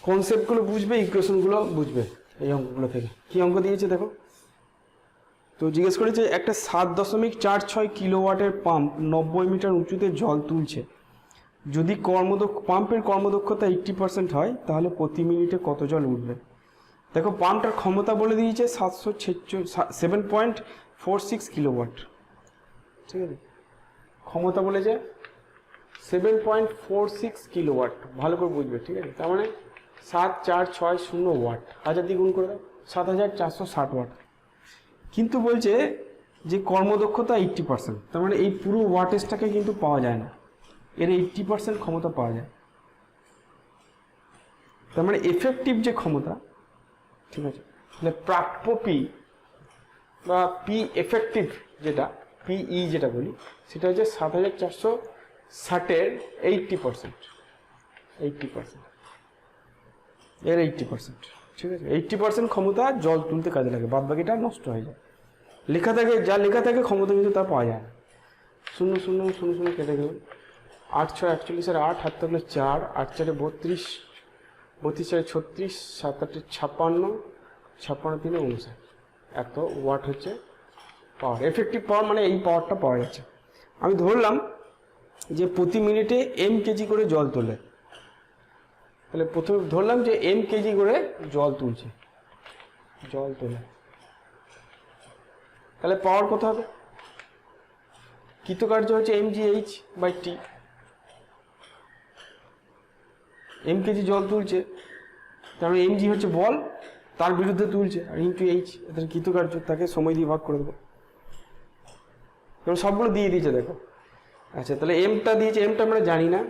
কনসেপ্টগুলো বুঝবে, ইকুয়েশনগুলো বুঝবে এই অঙ্কগুলো থেকে। কি অঙ্ক দিয়েছে দেখো তো, জিজ্ঞেস করেছে একটা 7.46 কিলোওয়াটের পাম্প 90 মিটার উঁচুতে জল তুলছে। যদি পাম্পের কর্মদক্ষতা 80% হয় তাহলে প্রতি মিনিটে কত জল উঠবে। দেখো পাম্পটার ক্ষমতা বলে দিয়েছে 7.46 কিলোওয়াট। ঠিক আছে, ক্ষমতা বলেছে 7.46 কিলোওয়াট, ভালো করে বুঝবে। ঠিক আছে, তার মানে 7460 ওয়াট, 1000 দিয়ে গুণ করে দাও, 7460 ওয়াট। কিন্তু বলছে যে কর্মদক্ষতা 80%, তার মানে এই পুরো ওয়াটেজটাকে কিন্তু পাওয়া যায় না, এর 80% ক্ষমতা পাওয়া যায়। তার মানে এফেক্টিভ যে ক্ষমতা, ঠিক আছে, তাহলে প্রাপ্য পি বা পি এফেক্টিভ যেটা পিই যেটা বলি, সেটা হচ্ছে 7460-এর 80%, এর 80%। ঠিক আছে, 80% ক্ষমতা জল তুলতে কাজে লাগে, বাদ বাকিটা নষ্ট হয়ে যায়। লেখা থাকে, যা লেখা থাকে ক্ষমতা কিন্তু তা পাওয়া যায় না। 0 0 0 0 কেটে গেল, 8 6 48 8, হাত থাকলে 4, 8 4 32, 32 4 36, 7 8 56, 56 3 59, এত ওয়াট হচ্ছে পাওয়ার। এফেক্টিভ পাওয়ার মানে এই পাওয়ারটা পাওয়া যাচ্ছে। আমি ধরলাম যে প্রতি মিনিটে এম কেজি করে জল তোলে, তাহলে প্রথমে ধরলাম যে এম কেজি করে জল তোলে, তাহলে পাওয়ার কত হবে? কৃতকার্য হচ্ছে mgh/t। এম কেজি জল তুলছে, তার মানে mg হচ্ছে বল, তার বিরুদ্ধে তুলছে, আর ইন্টু এইচ এদের কৃতকার্য, তাকে সময় দিয়ে ভাগ করে দেবো। সবগুলো দিয়ে দিয়েছে দেখো। আচ্ছা, তাহলে এমটা দিয়েছে, এমটা আমরা জানি না।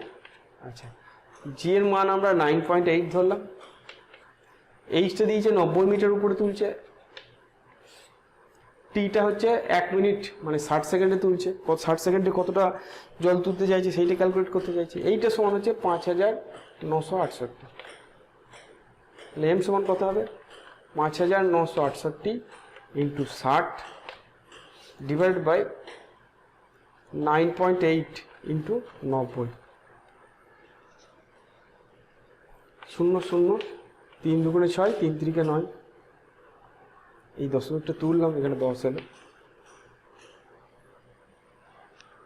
আচ্ছা, জি এর মান আমরা 9.8 ধরলাম, এইচটা দিয়েছে 90 মিটার উপরে তুলছে, টিটা হচ্ছে 1 মিনিট মানে 60 সেকেন্ডে তুলছে, 60 সেকেন্ডে কতটা জল তুলতে চাইছে সেইটা ক্যালকুলেট করতে চাইছে। এইটা সমান হচ্ছে 5968। তাহলে এম সমান কত হবে? 5968 ইন্টু 60 ডিভাইড বাই 9.8 ইন্টু 90, 0 0 3 2 6, 3 3 9, এই দশমিকটা তুললাম, এখানে 10 এলো।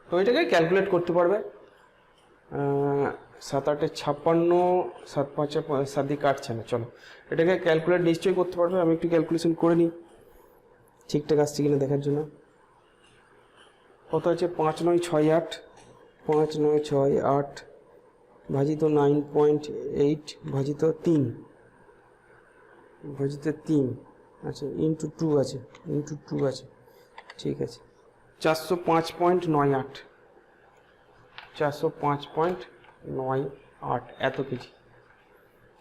তো এটাকে ক্যালকুলেট করতে পারবে। 7 8 56, 7 5 7 দিয়ে কাটছে না, চলো এটাকে ক্যালকুলেট নিশ্চয়ই করতে পারবে। আমি একটু ক্যালকুলেশন করে নিই ঠিকঠাক আসছে কিনা দেখার জন্য। কত হচ্ছে? 5 9 6 8, 5 9 6 8 ভাজিত 9.8 ভাজিত 3, আচ্ছা ইন্টু 2 আছে, ঠিক আছে। 405.98, 405.98 এত কেজি,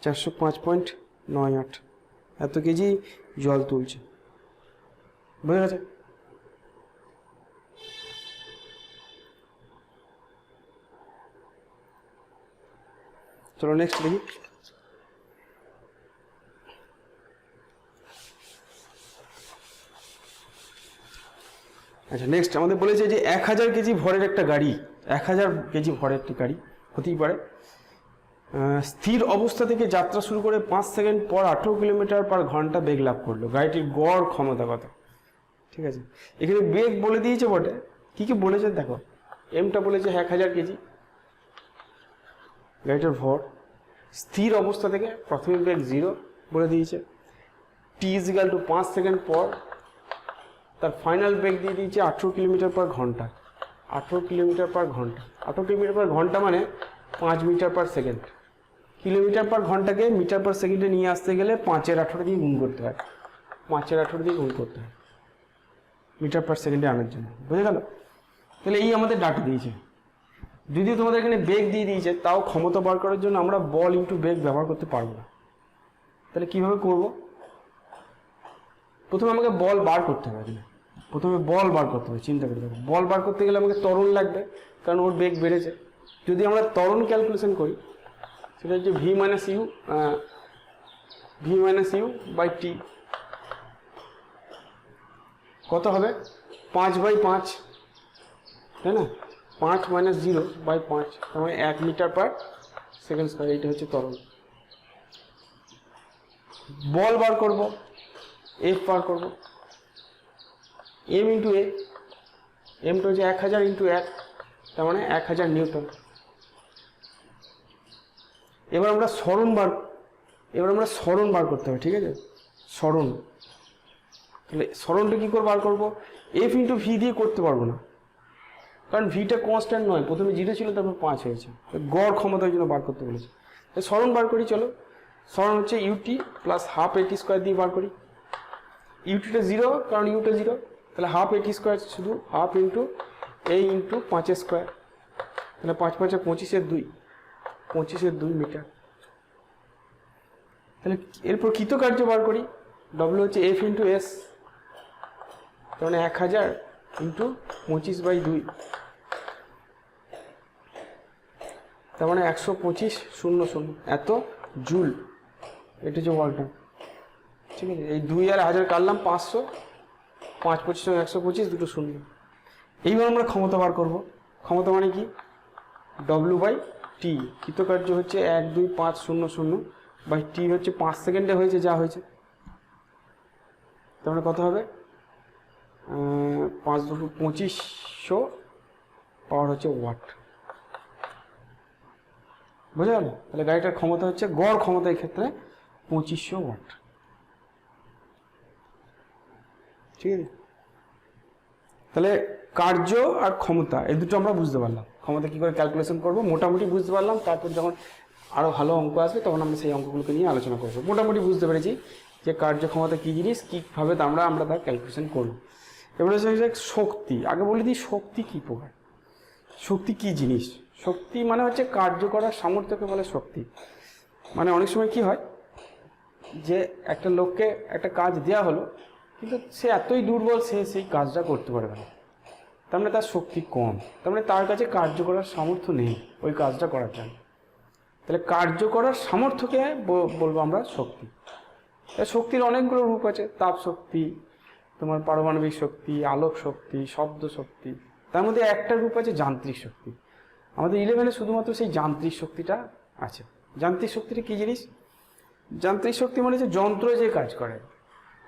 405.98 এত কেজি জল তুলছে, বুঝে গেছে? চলো নেক্সট দেখি। আচ্ছা, নেক্সট আমাদের বলেছে যে 1000 কেজি ভরের একটা গাড়ি, 1000 কেজি ভরের একটি গাড়ি হতেই পারে, স্থির অবস্থা থেকে যাত্রা শুরু করে 5 সেকেন্ড পর 18 কিলোমিটার পার ঘন্টা বেগ লাভ করলো। গাড়িটির গড় ক্ষমতা কত? ঠিক আছে, এখানে বেগ বলে দিয়েছে বটে, কি কি বলেছে দেখো। এমটা বলেছে 1000 কেজি, গাড়িটার ভর, স্থির অবস্থা থেকে প্রাথমিক বেগ 0 বলে দিয়েছে, টি ইজিক্যাল টু 5 সেকেন্ড পর তার ফাইনাল বেগ দিয়ে দিয়েছে 18 কিলোমিটার পার ঘন্টা। 18 কিলোমিটার পার ঘন্টা, 18 কিলোমিটার পার ঘন্টা মানে 5 metre per second. Kilometre per ঘন্টাকে মিটার পার সেকেন্ডে নিয়ে আসতে গেলে 5 18 দিয়ে গুণ করতে হয়, 5 18 দিয়ে গুণ করতে হয় মিটার পার সেকেন্ডে আনার জন্য, বুঝে গেল? তাহলে এই আমাদের ডাটা দিয়েছে। যদিও তোমাদের এখানে বেগ দিয়ে দিয়েছে, তাও ক্ষমতা বার করার জন্য আমরা বল ইন্টু বেগ ব্যবহার করতে পারবো না। তাহলে কিভাবে করব? প্রথমে আমাকে বল বার করতে হবে, প্রথমে বল বার করতে হবে। চিন্তা করে দেখো, বল বার করতে গেলে আমাকে ত্বরণ লাগবে, কারণ ওর বেগ বেড়েছে। যদি আমরা ত্বরণ ক্যালকুলেশন করি, সেটা হচ্ছে V minus you by T. কত হবে? 5/5, তাই না? 5 - 0/5, তার মানে 1 মিটার/সেকেন্ড স্কয়ার। এইটা হচ্ছে ত্বরণ। বল বার করব, এফ বার করব, এম ইন্টু এ। এমটা হচ্ছে 1000 ইন্টু 1, তার মানে 1000 নিউটন। এবার আমরা সরণ বার করতে হবে, ঠিক আছে? সরণ, তাহলে সরণটা কী করে বার করবো? এফ ইন্টু ভি দিয়ে করতে পারবো না, কারণ ভিটা কনস্ট্যান্ট নয়। প্রথমে 0 ছিল, তারপর 5 হয়েছে। গড় ক্ষমতার জন্য বার করতে বলেছে। সরণ বার করি, চলো। সরণ হচ্ছে ইউটি প্লাস হাফ এটি স্কোয়ার দিয়ে বার করি। ইউটিটা 0, কারণ ইউটা 0, তাহলে হাফ এটি স্কোয়ার, শুধু হাফ ইন্টু এ ইন্টু 5 স্কোয়ার, তাহলে 5 × 5 = 25/2, 25/2 মিটার। তাহলে এরপর কৃতকার্য বার করি। ডব্লিউ হচ্ছে এফ ইন্টু এস, তার মানে 1000 ইন্টু 25/2, তার মানে 125,000 এত জুল। এটা হচ্ছে ওয়ালটা, ঠিক আছে? এই 2 আর 1000 কাটলাম, 500, 5 × 25 = 125, দুটো শূন্য। এইবার আমরা ক্ষমতা বার করব। ক্ষমতা মানে কি? W/T। কৃতকার্য হচ্ছে 125,000/T হচ্ছে 5 সেকেন্ডে হয়েছে, যা হয়েছে। তার মানে কত হবে? 5 × 2 = 2500, পাওয়ার হচ্ছে ওয়াট। বুঝা গেল? তাহলে গাড়িটার ক্ষমতা হচ্ছে, গড় ক্ষমতা এই ক্ষেত্রে 2500 ওয়াট, ঠিক আছে? তাহলে কার্য আর ক্ষমতা, এই দুটো আমরা বুঝতে পারলাম। ক্ষমতা কী করে ক্যালকুলেশন করব মোটামুটি বুঝতে পারলাম। তারপর যখন আরও ভালো অঙ্ক আসবে, তখন আমরা সেই অঙ্কগুলোকে নিয়ে আলোচনা করবো। মোটামুটি বুঝতে পেরেছি যে কার্য ক্ষমতা কী জিনিস, কীভাবে আমরা তার ক্যালকুলেশন করব। এবারে হচ্ছে শক্তি। আগে বলে দিই শক্তি কী প্রকার, শক্তি কী জিনিস। শক্তি মানে হচ্ছে কার্য করার সামর্থ্যকে বলে শক্তি। মানে অনেক সময় কি হয় যে একটা লোককে একটা কাজ দেওয়া হলো, কিন্তু সে এতই দুর্বল, সে সেই কাজটা করতে পারবে না, তার মানে তার শক্তি কম, তার মানে তার কাছে কার্য করার সামর্থ্য নেই ওই কাজটা করার জন্য। তাহলে কার্য করার সামর্থ্যকে বলবো আমরা শক্তি। শক্তির অনেকগুলো রূপ আছে। তাপ শক্তি, তোমার পারমাণবিক শক্তি, আলোক শক্তি, শব্দ শক্তি। তার মধ্যে একটা রূপ আছে যান্ত্রিক শক্তি। আমাদের 11-এ শুধুমাত্র সেই যান্ত্রিক শক্তিটা আছে। যান্ত্রিক শক্তিটা কী জিনিস? যান্ত্রিক শক্তি মানে হচ্ছে যন্ত্র যে কাজ করে,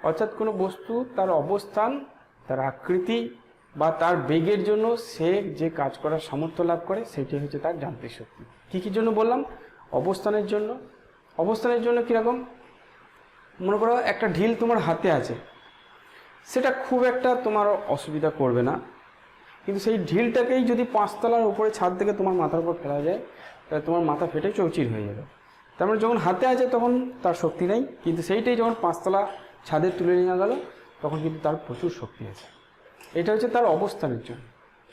অর্থাৎ কোনো বস্তু তার অবস্থান, তার আকৃতি বা তার বেগের জন্য সে যে কাজ করার সামর্থ্য লাভ করে, সেটাই হচ্ছে তার যান্ত্রিক শক্তি। কী কী জন্য বললাম? অবস্থানের জন্য। অবস্থানের জন্য কীরকম? মনে করো একটা ঢিল তোমার হাতে আছে, সেটা খুব একটা তোমার অসুবিধা করবে না, কিন্তু সেই ঢিলটাকেই যদি 5 তলার উপরে ছাদ থেকে তোমার মাথার উপর ফেলা যায়, তাহলে তোমার মাথা ফেটে চৌচির হয়ে যাবে। তার মানে যখন হাতে আছে তখন তার শক্তি নেই, কিন্তু সেইটাই যখন 5 তলা ছাদে তুলে নিয়ে গেল, তখন কিন্তু তার প্রচুর শক্তি আছে। এটা হচ্ছে তার অবস্থানের জন্য,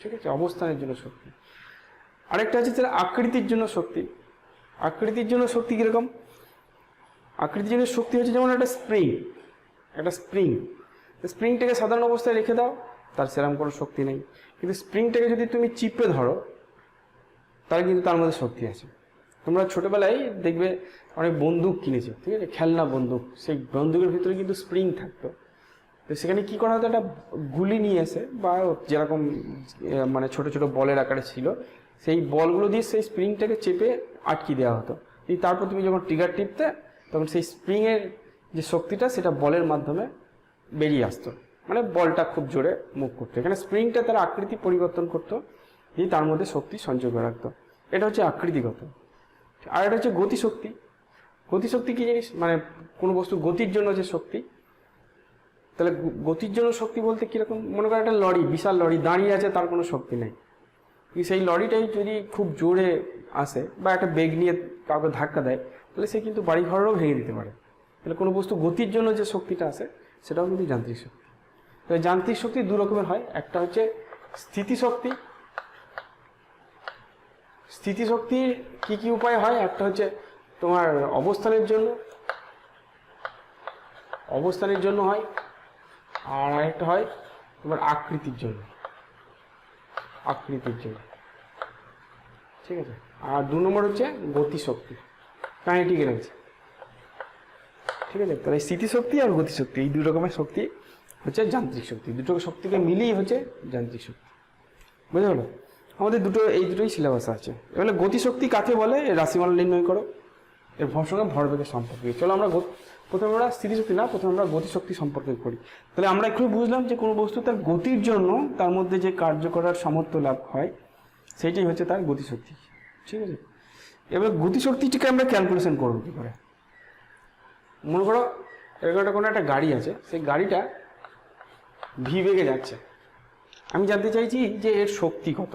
ঠিক আছে? অবস্থানের জন্য শক্তি। আরেকটা হচ্ছে তার আকৃতির জন্য শক্তি। আকৃতির জন্য শক্তি কীরকম? আকৃতির জন্য শক্তি হচ্ছে যেমন একটা স্প্রিংটাকে সাধারণ অবস্থায় রেখে দাও, তার সেরকম কোনো শক্তি নেই, কিন্তু স্প্রিংটাকে যদি তুমি চিপে ধরো, তাহলে কিন্তু তার মধ্যে শক্তি আছে। তোমরা ছোটোবেলায় দেখবে অনেক বন্দুক কিনেছো, ঠিক আছে? খেলনা বন্দুক, সেই বন্দুকের ভিতরে কিন্তু স্প্রিং থাকতো। তো সেখানে কী করা হতো? একটা গুলি নিয়ে এসে, বা যেরকম মানে ছোটো ছোটো বলের আকারে ছিল, সেই বলগুলো দিয়ে সেই স্প্রিংটাকে চেপে আটকে দেওয়া হতো। তারপর তুমি যখন ট্রিগার টিপতে, তখন সেই স্প্রিংয়ের যে শক্তিটা, সেটা বলের মাধ্যমে বেরিয়ে আসতো, মানে বলটা খুব জোরে মুভ করতো। এখানে স্প্রিংটা তার আকৃতি পরিবর্তন করতো, দিয়ে তার মধ্যে শক্তি সঞ্চয় করে রাখতো। এটা হচ্ছে আকৃতিগত। আর এটা হচ্ছে গতিশক্তি। গতিশক্তি কী জিনিস? মানে কোনো বস্তুর গতির জন্য যে শক্তি। তাহলে গতির জন্য শক্তি বলতে কীরকম? মনে করো একটা লরি, বিশাল লরি দাঁড়িয়ে আছে, তার কোনো শক্তি নেই, কিন্তু সেই লরিটাই যদি খুব জোরে আসে বা একটা বেগ নিয়ে কাউকে ধাক্কা দেয়, তাহলে সে কিন্তু বাড়ি ঘরেরও ভেঙে দিতে পারে। তাহলে কোনো বস্তু গতির জন্য যে শক্তিটা আসে, সেটাও কিন্তু যান্ত্রিক শক্তি। তাহলে যান্ত্রিক শক্তি দু রকমের হয়। একটা হচ্ছে স্থিতিশক্তি। স্থিতিশক্তির কী কী উপায় হয়? একটা হচ্ছে তোমার অবস্থানের জন্য হয়, আর আরেকটা হয় এবার আকৃতির জন্য, ঠিক আছে। আর 2 নম্বর হচ্ছে গতিশক্তি, কাইনেটিক এনার্জি, ঠিক আছে। তাহলে স্মৃতিশক্তি আর গতিশক্তি এই 2 রকমের শক্তি হচ্ছে যান্ত্রিক শক্তি, দুটো শক্তিকে মিলিয়ে হচ্ছে যান্ত্রিক শক্তি, বুঝতে পারলো। আমাদের এই দুটোই সিলেবাস আছে। এবারে গতিশক্তি কাকে বলে, এর রাশিমালা নির্ণয় করো, এর সঙ্গে ভরবেগের সম্পর্কে। চলো আমরা প্রথমে আমরা স্থিতিশক্তি না, প্রথমে আমরা গতিশক্তি সম্পর্কে করি। তাহলে আমরা একটু বুঝলাম যে কোনো বস্তু তার গতির জন্য তার মধ্যে যে কার্য করার সামর্থ্য লাভ হয় সেইটাই হচ্ছে তার গতিশক্তি, ঠিক আছে। এবার গতিশক্তিটিকে আমরা ক্যালকুলেশন করবো কী করে। মনে করো এরকম কোনো একটা গাড়ি আছে, সেই গাড়িটা ভি বেগে যাচ্ছে, আমি জানতে চাইছি যে এর শক্তি কত,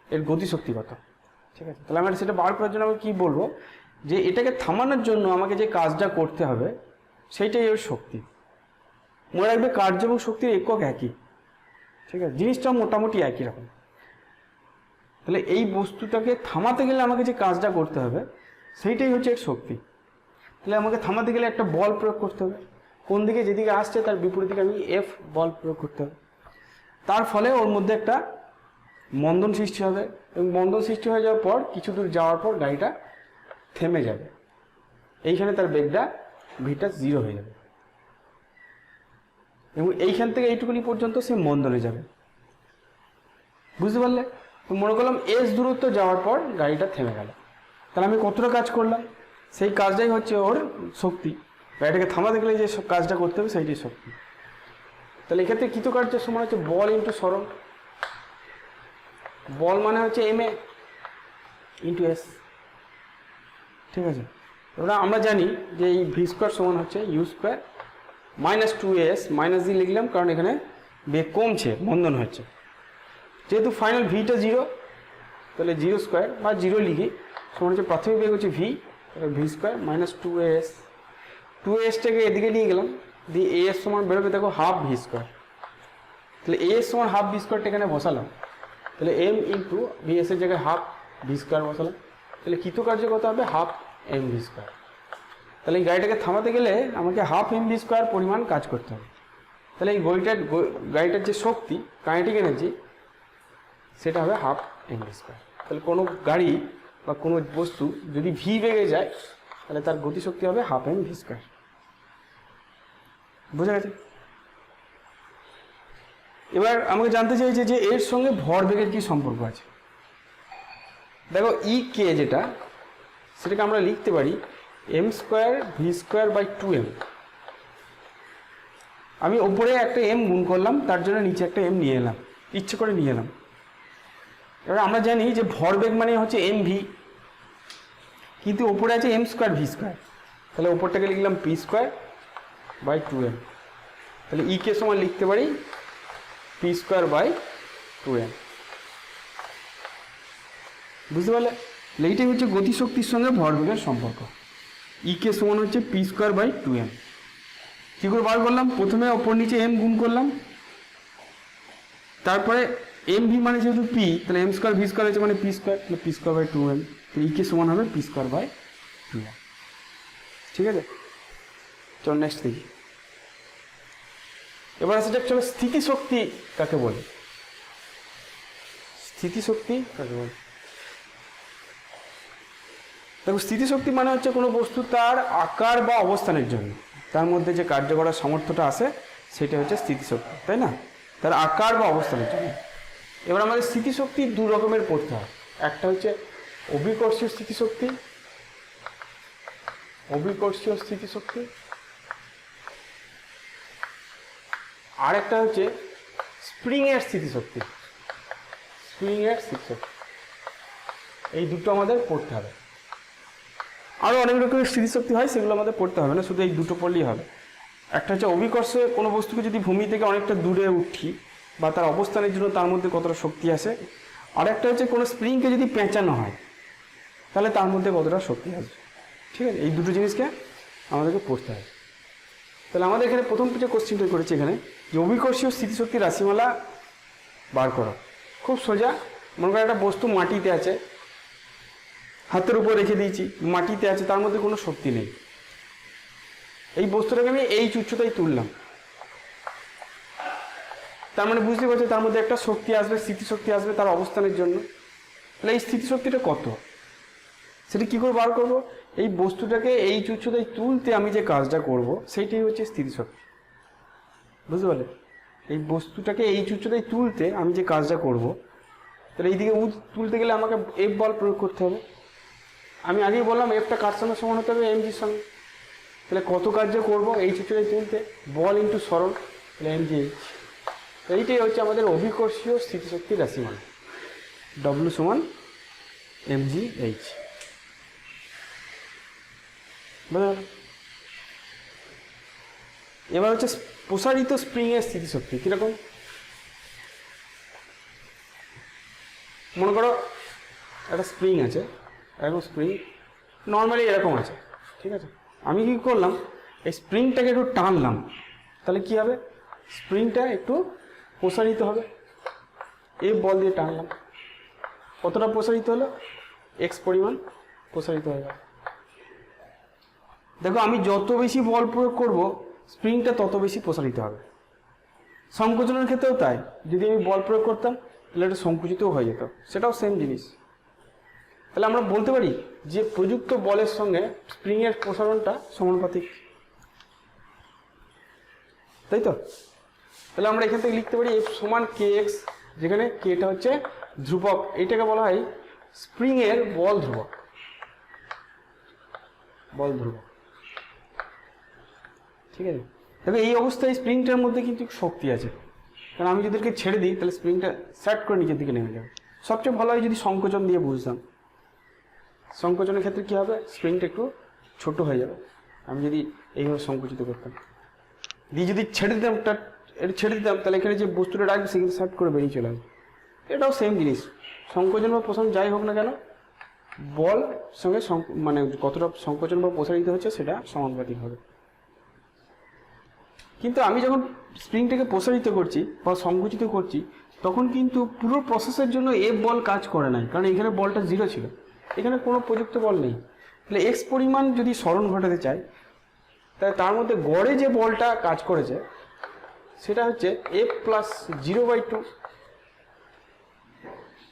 এর গতিশক্তি কত, ঠিক আছে। তাহলে আমরা সেটা বার করার জন্য আমি কী বলবো, যে এটাকে থামানোর জন্য আমাকে যে কাজটা করতে হবে সেইটাই এর শক্তি। মনে রাখবে কার্য এবং শক্তির একক একই, ঠিক আছে, জিনিসটা মোটামুটি একই রকম। তাহলে এই বস্তুটাকে থামাতে গেলে আমাকে যে কাজটা করতে হবে সেইটাই হচ্ছে এর শক্তি। তাহলে আমাকে থামাতে গেলে একটা বল প্রয়োগ করতে হবে, কোন দিকে যেদিকে আসছে তার বিপরীত দিকে আমি এফ বল প্রয়োগ করতে হবে। তার ফলে ওর মধ্যে একটা মন্দন সৃষ্টি হবে, এবং মন্দন সৃষ্টি হয়ে যাওয়ার পর কিছু দূর যাওয়ার পর গাড়িটা থেমে যাবে, এইখানে তার বেগটা ভিটা 0 হয়ে যাবে, এবং এইখান থেকে এইটুকুনি পর্যন্ত সে মন্দনে যাবে, বুঝতে পারলে। তো মনে করলাম এস দূরত্ব যাওয়ার পর গাড়িটা থেমে গেল, তাহলে আমি কতটা কাজ করলাম, সেই কাজটাই হচ্ছে ওর শক্তি। গাড়িটাকে থামাতে গেলে যে কাজটা করতে হবে সেইটাই শক্তি। তাহলে এক্ষেত্রে কৃতকার্যের সমান হচ্ছে বল ইন্টু সরণ। বল মানে হচ্ছে এম এ ইন্টু এস, ঠিক আছে। এবার আমরা জানি যে এই ভি স্কোয়ার সমান হচ্ছে you square minus 2as, minus দিয়ে লিখলাম কারণ এখানে বেগ কমছে, মন্দন হচ্ছে। যেহেতু ফাইনাল ভিটা 0, তাহলে 0 স্কোয়ার বা 0 লিখি সমান হচ্ছে প্রাথমিক বেগ হচ্ছে V, V square minus 2as, 2asটাকে এদিকে নিয়ে গেলাম, দিয়ে as সমান বেরোবে দেখো হাফ ভি স্কোয়ার। তাহলে as সমান হাফ ভি স্কোয়ারটা এখানে বসালাম, তাহলে এম ইন্টু ভিএস এর জায়গায় হাফ ভি স্কোয়ার বসালাম, তাহলে কৃতকার্য কত হবে হাফ এম ভি স্কোয়ার। তাহলে এই গাড়িটাকে থামাতে গেলে আমাকে হাফ এম ভি স্কোয়ার পরিমাণ কাজ করতে হবে। তাহলে এই গাড়িটার যে শক্তি কাইনেটিক এনার্জি সেটা হবে হাফ এম ভি স্কোয়ার। তাহলে কোনো গাড়ি বা কোনো বস্তু যদি ভি বেগে যায় তাহলে তার গতিশক্তি হবে হাফ এম ভি স্কোয়ার, বোঝা গেছে। এবার আমাকে জানতে চাইছে যে এর সঙ্গে ভরবেগের কি সম্পর্ক আছে। দেখো ই কে যেটা সেটাকে আমরা লিখতে পারি m square v square by 2m। আমি ওপরে একটা এম গুণ করলাম, তার জন্য নিচে একটা এম নিয়ে এলাম, ইচ্ছে করে নিয়ে এলাম। এবার আমরা জানি যে ভরবেগ মানে হচ্ছে এম ভি, কিন্তু ওপরে আছে এম স্কোয়ার ভি স্কোয়ার, তাহলে ওপরটাকে লিখলাম পি স্কোয়ার বাই 2m। তাহলে ই কে সমান লিখতে পারি পি স্কোয়ার বাই 2m, বুঝতে পারলে। এইটাই হচ্ছে গতিশক্তির সঙ্গে ভরবেগের সম্পর্ক। ই কে সমান হচ্ছে পি স্কোয়ার বাই 2m। কী করে বার করলাম, প্রথমে ওপর নিচে এম গুণ করলাম, তারপরে এম ভি মানে যেহেতু পি, তাহলে এম স্কোয়ার ভি স্কোয়ার হচ্ছে মানে পি স্কোয়ার, তাহলে পি স্কোয়ার বাই 2m, তো ই কে সমান হবে পি স্কোয়ার বাই 2m, ঠিক আছে। চল নেক্সট দেখি। এবার আসা যাক, চলো স্থিতিশক্তি কাকে বলে। স্থিতিশক্তি কাকে বলে, দেখো স্থিতিশক্তি মানে হচ্ছে কোনো বস্তু তার আকার বা অবস্থানের জন্য তার মধ্যে যে কার্য করার সামর্থ্যটা আসে সেটা হচ্ছে স্থিতিশক্তি, তাই না, তার আকার বা অবস্থানের জন্য। এবার আমাদের স্থিতিশক্তি 2 রকমের পড়তে হয়, একটা হচ্ছে অভিকর্ষীয় স্থিতিশক্তি, অভিকর্ষীয় স্থিতিশক্তি, আর একটা হচ্ছে স্প্রিংয়ের স্থিতিশক্তি, স্প্রিংয়ের স্থিতিশক্তি। এই দুটো আমাদের পড়তে হবে। আরও অনেক রকমের স্থিতিশক্তি হয়, সেগুলো আমাদের পড়তে হবে না, শুধু এই দুটো পড়লেই হবে। একটা হচ্ছে অভিকর্ষে কোনো বস্তুকে যদি ভূমি থেকে অনেকটা দূরে উঠি বা তার অবস্থানের জন্য তার মধ্যে কতটা শক্তি আসে, আর একটা হচ্ছে কোনো স্প্রিংকে যদি পেঁচানো হয় তাহলে তার মধ্যে কতটা শক্তি আসবে, ঠিক আছে। এই দুটো জিনিসকে আমাদেরকে পড়তে হবে। তাহলে আমাদের এখানে প্রথম যে কোশ্চেনটা করেছি এখানে যে অভিকর্ষীয় স্থিতিশক্তি রাশিমালা বার করো। খুব সোজা, মনে করো একটা বস্তু মাটিতে আছে, হাতের উপর রেখে দিয়েছি, মাটিতে আছে, তার মধ্যে কোনো শক্তি নেই। এই বস্তুটাকে আমি এই উচ্চতায় তুললাম, তার মানে বুঝতে পারছো তার মধ্যে একটা শক্তি আসবে, স্থিতিশক্তি আসবে তার অবস্থানের জন্য। তাহলে এই স্থিতিশক্তিটা কত, সেটা কী করে বার করবো? এই বস্তুটাকে এই উচ্চতায় তুলতে আমি যে কাজটা করব সেইটাই হচ্ছে স্থিতিশক্তি। বুঝতে পারলে? এই বস্তুটাকে এই উচ্চতায় তুলতে আমি যে কাজটা করব, তাহলে এইদিকে তুলতে গেলে আমাকে এফ বল প্রয়োগ করতে হবে। আমি আগেই বললাম এফটা কার সঙ্গে সমান হতে হবে? এমজির সঙ্গে। তাহলে কত কার্য করবো এই উচ্চতায় তুলতে? বল ইন্টু সরণ, তাহলে এমজিএইচ। এইটাই হচ্ছে আমাদের অভিকর্ষীয় স্থিতিশক্তির রাশিমান, ডব্লিউ সমান এমজিএইচ। বুঝতে পারলেন? এবার হচ্ছে প্রসারিত স্প্রিংয়ের স্থিতিশক্তি কীরকম? মনে করো একটা স্প্রিং আছে, এরকম স্প্রিং নর্মালি এরকম আছে, ঠিক আছে? আমি কি করলাম, এই স্প্রিংটাকে একটু টানলাম, তাহলে কি হবে? স্প্রিংটা একটু প্রসারিত হবে। এই বল দিয়ে টানলাম, কতটা প্রসারিত হলো? এক্স পরিমাণ প্রসারিত হয়ে গেল। দেখো আমি যত বেশি বল প্রয়োগ করব স্প্রিংটা তত বেশি প্রসারিত হবে। সংকোচনের ক্ষেত্রেও তাই, যদি আমি বল প্রয়োগ করতাম তাহলে এটা সংকুচিতও হয়ে যেত, সেটাও সেম জিনিস। তাহলে আমরা বলতে পারি যে প্রযুক্ত বলের সঙ্গে স্প্রিংয়ের প্রসারণটা সমানুপাতিক, তাই তো? তাহলে আমরা এখান থেকে লিখতে পারি এফ সমান কে এক্স, যেখানে কেটা হচ্ছে ধ্রুবক, এইটাকে বলা হয় স্প্রিংয়ের বল ধ্রুবক, বল ধ্রুবক, ঠিক আছে? তবে এই অবস্থায় স্প্রিংটার মধ্যে কিন্তু শক্তি আছে, কারণ আমি যদি ছেড়ে দিই তাহলে স্প্রিংটা সেট করে নিচের দিকে নেমে যাবে। সবচেয়ে ভালো হয় যদি সংকোচন দিয়ে বুঝতাম। সংকোচনের ক্ষেত্রে কী হবে? স্প্রিংটা একটু ছোট হয়ে যাবে আমি যদি এইভাবে সংকুচিত করতাম, দিয়ে যদি ছেড়ে দিতাম, এটা ছেড়ে দিতাম, তাহলে এখানে যে বস্তুটা রাখবে সেগুলো সেট করে বেরিয়ে চলে আসবে। এটাও সেম জিনিস, সংকোচন বা প্রসারণ যাই হোক না কেন, বল সঙ্গে মানে কতটা সংকোচন বা প্রসারিত হচ্ছে সেটা সমানুপাতিক হবে। কিন্তু আমি যখন স্প্রিংটাকে প্রসারিত করছি বা সংকুচিত করছি, তখন কিন্তু পুরো প্রসেসের জন্য এফ বল কাজ করে নাই, কারণ এখানে বলটা 0 ছিল, এখানে কোনো প্রযুক্ত বল নেই। তাহলে এক্স পরিমাণ যদি সরণ ঘটাতে চাই, তাহলে তার মধ্যে গড়ে যে বলটা কাজ করেছে সেটা হচ্ছে এফ প্লাস 0/2,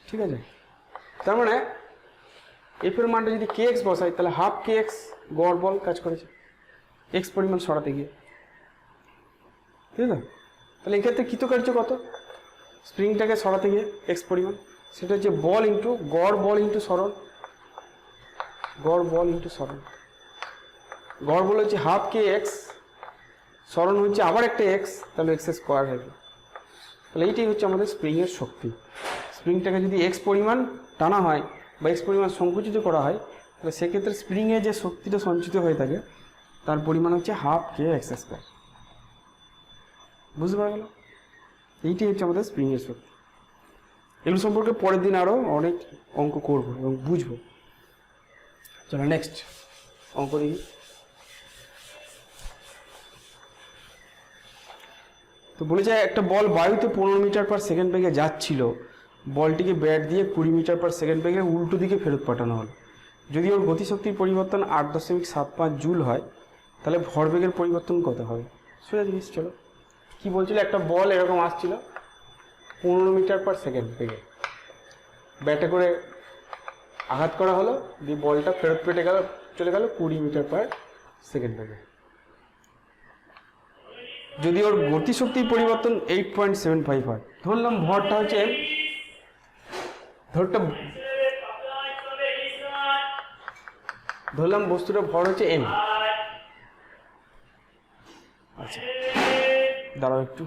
ঠিক আছে? তার মানে এফের মানটা যদি কে এক্স বসাই, তাহলে হাফ কে এক্স গড় বল কাজ করেছে এক্স পরিমাণ সরাতে গিয়ে, ঠিক আছে? তাহলে এক্ষেত্রে কৃতকার্য কত? স্প্রিংটাকে সরাতে গিয়ে এক্স পরিমাণ, সেটা হচ্ছে বল ইন্টু গড় বল ইন্টু সরণ, গড় বল ইন্টু সরণ। গড় বল হচ্ছে হাফ কে এক্স, সরণ হচ্ছে আবার একটা এক্স, তাহলে এক্স স্কোয়ার হবে। তাহলে এইটাই হচ্ছে আমাদের স্প্রিংয়ের শক্তি। স্প্রিংটাকে যদি এক্স পরিমাণ টানা হয় বা এক্স পরিমাণ সংকুচিত করা হয়, তাহলে সেক্ষেত্রে স্প্রিংয়ে যে শক্তিটা সঞ্চিত হয়ে থাকে তার পরিমাণ হচ্ছে হাফ কে এক্স স্কোয়ার। বুঝতে পারা গেল? এইটাই হচ্ছে আমাদের স্প্রিংয়ের শক্তি। এগুলো সম্পর্কে পরের দিন আরও অনেক অঙ্ক করবো এবং বুঝবো। চলো নেক্সট অঙ্ক দেখি। তো বলে যায় একটা বল বায়ুতে 15 মিটার পার সেকেন্ড বেগে যাচ্ছিল, বলটিকে ব্যাট দিয়ে 20 মিটার পার সেকেন্ড বেগে উল্টো দিকে ফেরত পাঠানো হলো। যদি ওর গতিশক্তির পরিবর্তন 8.75 জুল হয়, তাহলে ভরবেগের পরিবর্তন কত হবে? সোজা জিনিস। চলো কি বলছিল, একটা বল এরকম আসছিল 15 মিটার পার সেকেন্ড বেগে, ব্যাটে করে আঘাত করা হলো, দিয়ে বলটা ফেরত পেটে গেল, চলে গেল 20 মিটার পার সেকেন্ড বেগে। যদি ওর গতিশক্তির পরিবর্তন 8.75 হয়, ধরলাম ভরটা হচ্ছে ধরলাম বস্তুটা ভর হচ্ছে এম। আচ্ছা দাঁড়াও একটু,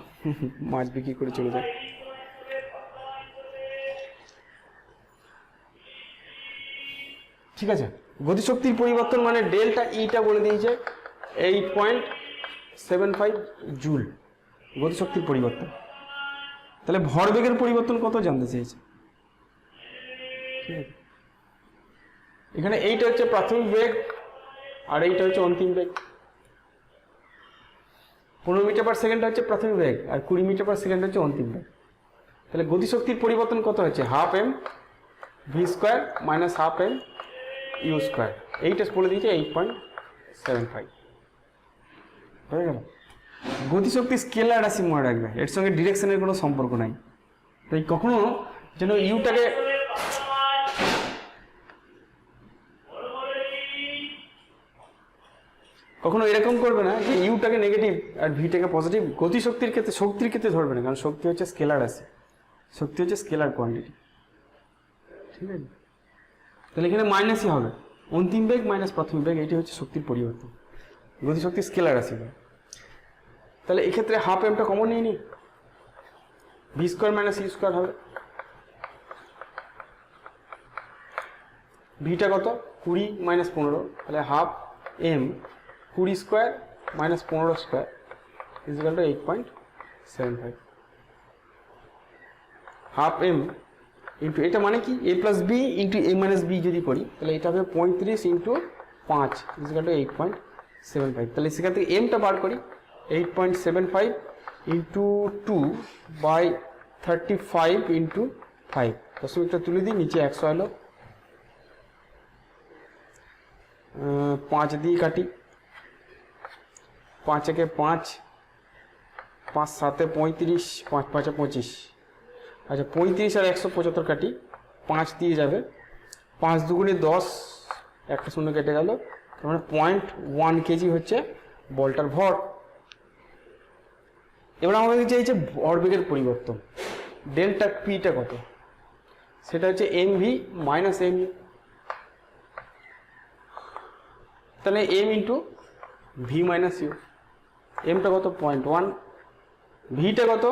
মাছ বিক্রি করে চলে যায়। ঠিক আছে, গতিশক্তির পরিবর্তন মানে ডেল্টা ইটা বলে দিয়েছে 8.75 জুল গতিশক্তির পরিবর্তন। তাহলে ভরবেগের পরিবর্তন কত জানতে চেয়েছে। ঠিক আছে, এখানে এইটা হচ্ছে প্রাথমিক বেগ আর এইটা হচ্ছে অন্তিম বেগ। 15 মিটার পার সেকেন্ড হচ্ছে প্রাথমিক বেগ আর 20 মিটার পার সেকেন্ড হচ্ছে অন্তিম বেগ। তাহলে গতিশক্তির পরিবর্তন কত হচ্ছে? Half M V square minus half m u square. এইটা বলে দিয়েছে 8.75 হয়ে গেল। গতিশক্তি স্কেলার রাশি মনে রাখবে, এর সঙ্গে ডিরেকশনের কোনো সম্পর্ক নাই। তাই কখনো যেন ইউটাকে কখনো এরকম করবে না যে ইউটাকে নেগেটিভ আর ভিটাকে পজিটিভ। গতিশক্তির ক্ষেত্রে, শক্তির ক্ষেত্রে ধরবে না, কারণ শক্তি হচ্ছে স্কেলার রাশি, শক্তি হচ্ছে স্কেলার কোয়ান্টিটি, ঠিক আছে? তাহলে এখানে মাইনাসই হবে, অন্তিম বেগ মাইনাস প্রাথমিক বেগ, এটি হচ্ছে শক্তির পরিবর্তন। গতিশক্তি স্কেলার রাশি। তাহলে এক্ষেত্রে হাফ এমটা কমন নিয়ে নিই, v square minus u square হবে। ভিটা কত? 20 মাইনাস 15, তাহলে half m 20 square minus 15 square is equal to 8.75। Half m into এটা মানে কি a plus b into a minus b যদি করি তাহলে এটা হবে 35 ইন্টু 5 ইজিক্যাল টু 8.75। তাহলে সেখান থেকে এমটা বার করি, 8.75 ইন্টু 2/35 ইন্টু 5, দশমিকটা তুলে দিই, নিচে 100 এলো, 5 দিয়ে কাটি, 5 একে 5, 5 7 35, 5 5 25। আচ্ছা 35 আর 175 কাটি, 5 দিয়ে যাবে, 5 দুগুণে 10, একটা শূন্য কেটে গেল, তার মানে 0.1 কেজি হচ্ছে বলটার ভর। এবার আমাদের চাইছে ভরবেগের পরিবর্তন, ডেল্টা পিটা কত, সেটা হচ্ছে M V minus M U. তাহলে M into V minus U, এমটা কত 0.1, ভিটা কত,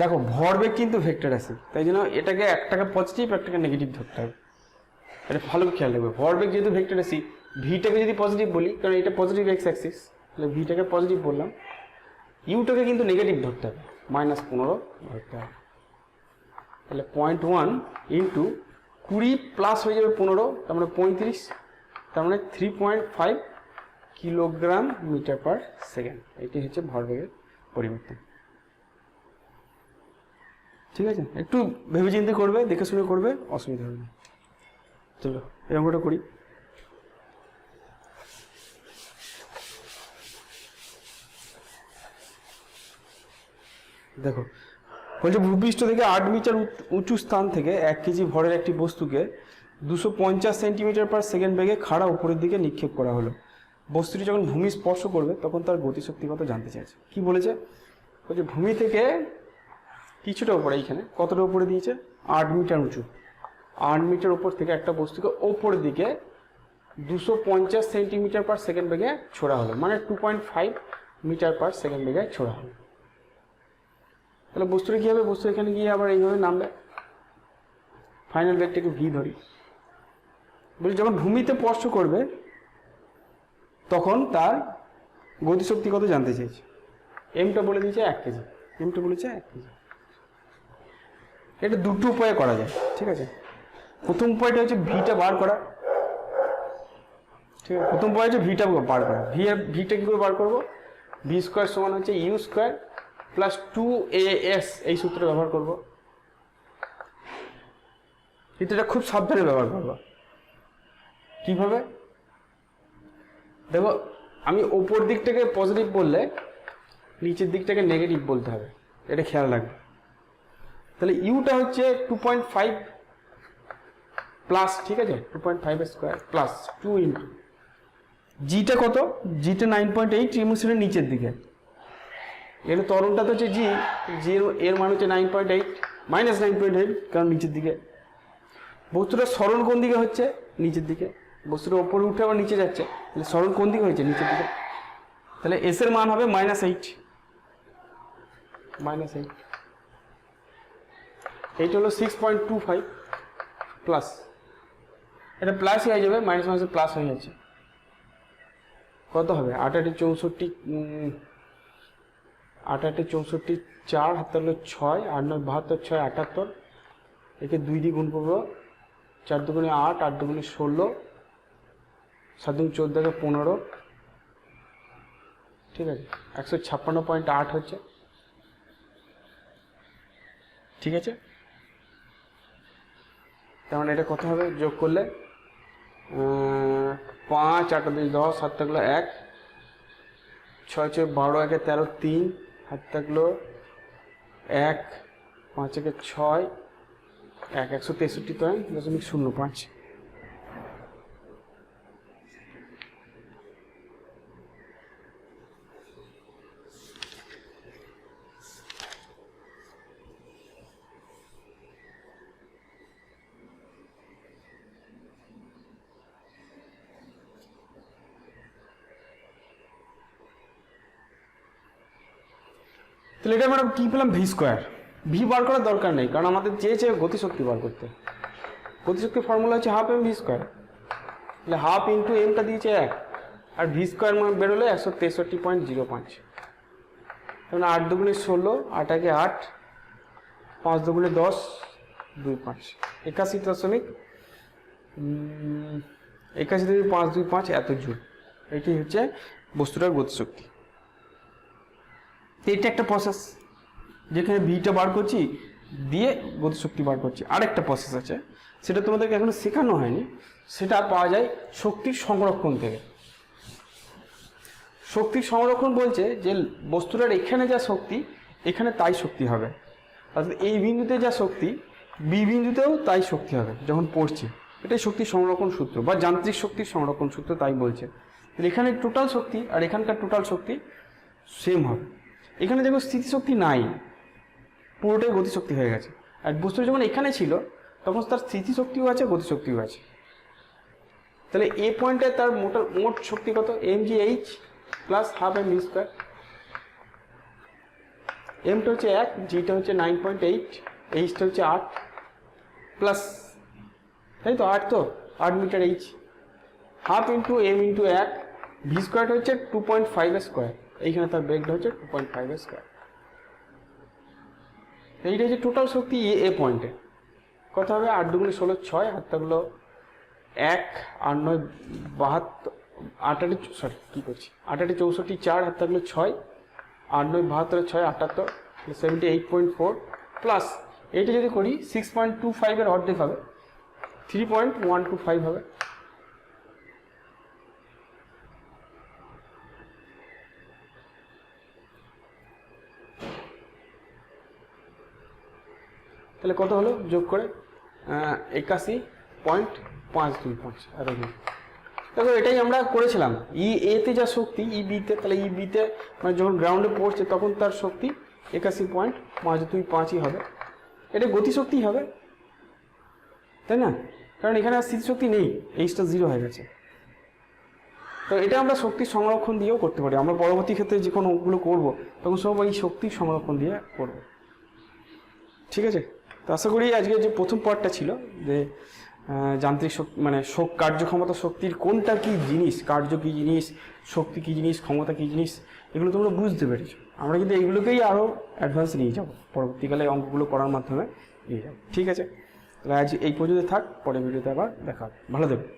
দেখো ভরবেগ কিন্তু ভেক্টর রাশি, তাই জন্য এটাকে একটাকে পজিটিভ একটাকে নেগেটিভ ধরতে হবে, এটা ভালো খেয়াল রাখবে। ভরবেগ যেহেতু ভেক্টর রাশি, ভিটাকে যদি পজিটিভ বলি, কারণ এটা পজিটিভ এক্স অ্যাক্সিস, তাহলে ভিটাকে পজিটিভ বললাম, ইউটাকে কিন্তু নেগেটিভ ধরতে হবে, -15 ধরতে হবে। তাহলে 0.1 ইন্টু 20 প্লাস হয়ে যাবে 15, তার মানে 35, তার মানে 3.5 কিলোগ্রাম মিটার পার সেকেন্ড। এটি হচ্ছে ভরবেগের পরিবর্তন, ঠিক আছে? একটু ভেবেচিন্তে করবে, দেখে শুনে করবে, অসুবিধা হবে না। চলো এই অঙ্কটা করি। দেখো বলছে ভূপৃষ্ঠ থেকে 8 মিটার উঁচু স্থান থেকে 1 কেজি ভরের একটি বস্তুকে 250 সেন্টিমিটার পার সেকেন্ড বেগে খাড়া উপরের দিকে নিক্ষেপ করা হলো। বস্তুটি যখন ভূমি স্পর্শ করবে তখন তার গতিশক্তি কত জানতে চাইছে। কি বলেছে? বলছে ভূমি থেকে কিছুটা উপরে, এইখানে কতটা উপরে দিয়েছে, 8 মিটার উঁচু, 8 মিটার উপর থেকে একটা বস্তুকে ওপরের দিকে 250 সেন্টিমিটার পার সেকেন্ড বেগে ছোড়া হলো, মানে 2.5 মিটার পার সেকেন্ড বেগে ছোড়া হলো। তাহলে বস্তুটা কী হবে, বস্তু এখানে গিয়ে আবার এইভাবে নামবে, ফাইনাল বেগটাকে ভি ধরি। বলি যখন ভূমিতে স্পর্শ করবে তখন তার গতিশক্তি কত জানতে চাইছে। এমটা বলে দিয়েছে 1 কেজি, এমটা বলেছে 1 কেজি। এটা দুটো উপায়ে করা যায়, ঠিক আছে? প্রথম উপায়টা হচ্ছে ভিটা বার করা, ঠিক আছে? প্রথম উপায় হচ্ছে ভিটা বার করা। ভিটা কী করে বার করবো, ভি স্কোয়ার সমান হচ্ছে ইউ স্কোয়ার প্লাস 2as, এই সূত্র ব্যবহার করব। কিন্তু এটা খুব সাবধানে ব্যবহার করবো। কিভাবে দেখো, আমি ওপর দিকটাকে পজিটিভ বললে নিচের দিকটাকে নেগেটিভ বলতে হবে, এটা খেয়াল রাখবে। তাহলে ইউটা হচ্ছে 2.5 প্লাস, ঠিক আছে, 2.5 স্কোয়ার প্লাস 2 ইন্টু জিটা কত, জিটা 9.8 এবং সেটা নিচের দিকে, এর তরণটা তো হচ্ছে জি, এর মান হচ্ছে 9.8 মাইনাস 9.8, কারণ নিচের দিকে। বস্তুটা সরণ কোন দিকে হচ্ছে, নিচের দিকে। বস্তুটা ওপরে উঠে আবার নিচে যাচ্ছে, তাহলে সরণ কোন দিকে হয়েছে, নিচের দিকে। তাহলে এস এর মান হবে -8, -8, এইটা হলো 6.25 প্লাস, এটা প্লাসই হয়ে যাবে, মাইনাস মাইনাসে প্লাস হয়ে যাচ্ছে। কত হবে, 8 8 64, 8 8 64, 4 হাতে হলো 6, 8 9 72, 6 78, একে 2 দিয়ে গুণ করবো, 4 দুগুণে 8, 8 দুগুণে 16, 7 দুগুণে 14, 15, ঠিক আছে, 156.8 হচ্ছে, ঠিক আছে? তার মানে এটা কত হবে, যোগ করলে 5 8 2 10, 7 থাকলো 1, ছয় ছয় 12, 1 13, 3 হাত থাকলো 1, 5 1 6, 1 163.05। তাহলে এটা আমরা কী পেলাম? V square. ভি বার করার দরকার নেই, কারণ আমাদের চেয়েছে গতিশক্তি বার করতে। গতিশক্তির ফর্মুলা হচ্ছে হাফ এম ভি স্কোয়ার। তাহলে হাফ ইন্টু এমটা দিয়েছে 1, আর ভি স্কোয়ার মানে বেরোলো 163.05। তাহলে 8 দুগুণে 16, 8 আগে 8, 5 দুগুণে 10, 2 5, 81.525 এত জুল। এটি হচ্ছে বস্তুটার গতিশক্তি। এটা একটা প্রসেস, যেখানে ভিটা বার করছি দিয়ে গতিশক্তি বার করছি। আরেকটা প্রসেস আছে, সেটা তোমাদেরকে এখনো শেখানো হয়নি। সেটা পাওয়া যায় শক্তির সংরক্ষণ থেকে। শক্তির সংরক্ষণ বলছে যে বস্তুটার এখানে যা শক্তি, এখানে তাই শক্তি হবে। অর্থাৎ এই বিন্দুতে যা শক্তি, বি বিন্দুতেও তাই শক্তি হবে যখন পড়ছি। এটাই শক্তির সংরক্ষণ সূত্র বা যান্ত্রিক শক্তির সংরক্ষণ সূত্র, তাই বলছে। এখানে টোটাল শক্তি আর এখানকার টোটাল শক্তি সেম হবে। এখানে দেখো স্থিতিশক্তি নাই, পুরোটাই গতিশক্তি হয়ে গেছে। আর বস্তু যখন এখানে ছিল তখন তার স্থিতিশক্তিও আছে, গতিশক্তিও আছে। তাহলে এ পয়েন্টে তার মোট শক্তি কত? mgh plus half M V square. এমটা হচ্ছে 1, জিটা হচ্ছে 9.8, এইচটা হচ্ছে 8 প্লাস, তাই তো 8, তো 8 metre H. Half into M into 1, V স্কোয়ারটা হচ্ছে 2.5 স্কোয়ার। এইখানে তার বেগটা হচ্ছে 2.5 স্কোয়ার। এইটা হচ্ছে টোটাল শক্তি এ পয়েন্টে। কত হবে? 8 দুগুণে 16, 6, হাত থাকলো 1, 8 9 72, 8 8 সরি কী করছি 8 8 64, 4 হাত থাকলো 6, 8 9 72, 6 78, 78.4 প্লাস এইটা যদি করি 6.25 এর অর্ধেক হবে, 3.125 হবে। তাহলে কত হলো যোগ করে? 81.525। দেখো এটাই আমরা করেছিলাম। ই এতে যা শক্তি, ই বিতে, তাহলে ই বিতে মানে যখন গ্রাউন্ডে পড়ছে তখন তার শক্তি 81.525 হবে। এটা গতিশক্তি হবে, তাই না? কারণ এখানে আর স্থিতিশক্তি নেই, এইচটা 0 হয়ে গেছে। তো এটা আমরা শক্তির সংরক্ষণ দিয়েও করতে পারি। আমরা পরবর্তী ক্ষেত্রে যে কোনো অঙ্কগুলো করবো তখন সব এই শক্তির সংরক্ষণ দিয়ে করবো। ঠিক আছে? তো আশা করি আজকে যে প্রথম পার্টটা ছিল যে যান্ত্রিক শক্তি মানে কার্যক্ষমতা শক্তির কোনটা কি জিনিস, কার্য কি জিনিস, শক্তি কি জিনিস, ক্ষমতা কি জিনিস, এগুলো তোমরা বুঝতে পেরেছো। আমরা কিন্তু এইগুলোকেই আরও অ্যাডভান্স নিয়ে যাবো, পরবর্তীকালে অঙ্কগুলো করার মাধ্যমে নিয়ে যাবো। ঠিক আছে? তাহলে আজ এই পর্যন্ত থাক, পরের ভিডিওতে আবার দেখা হবে। ভালো থাকবে।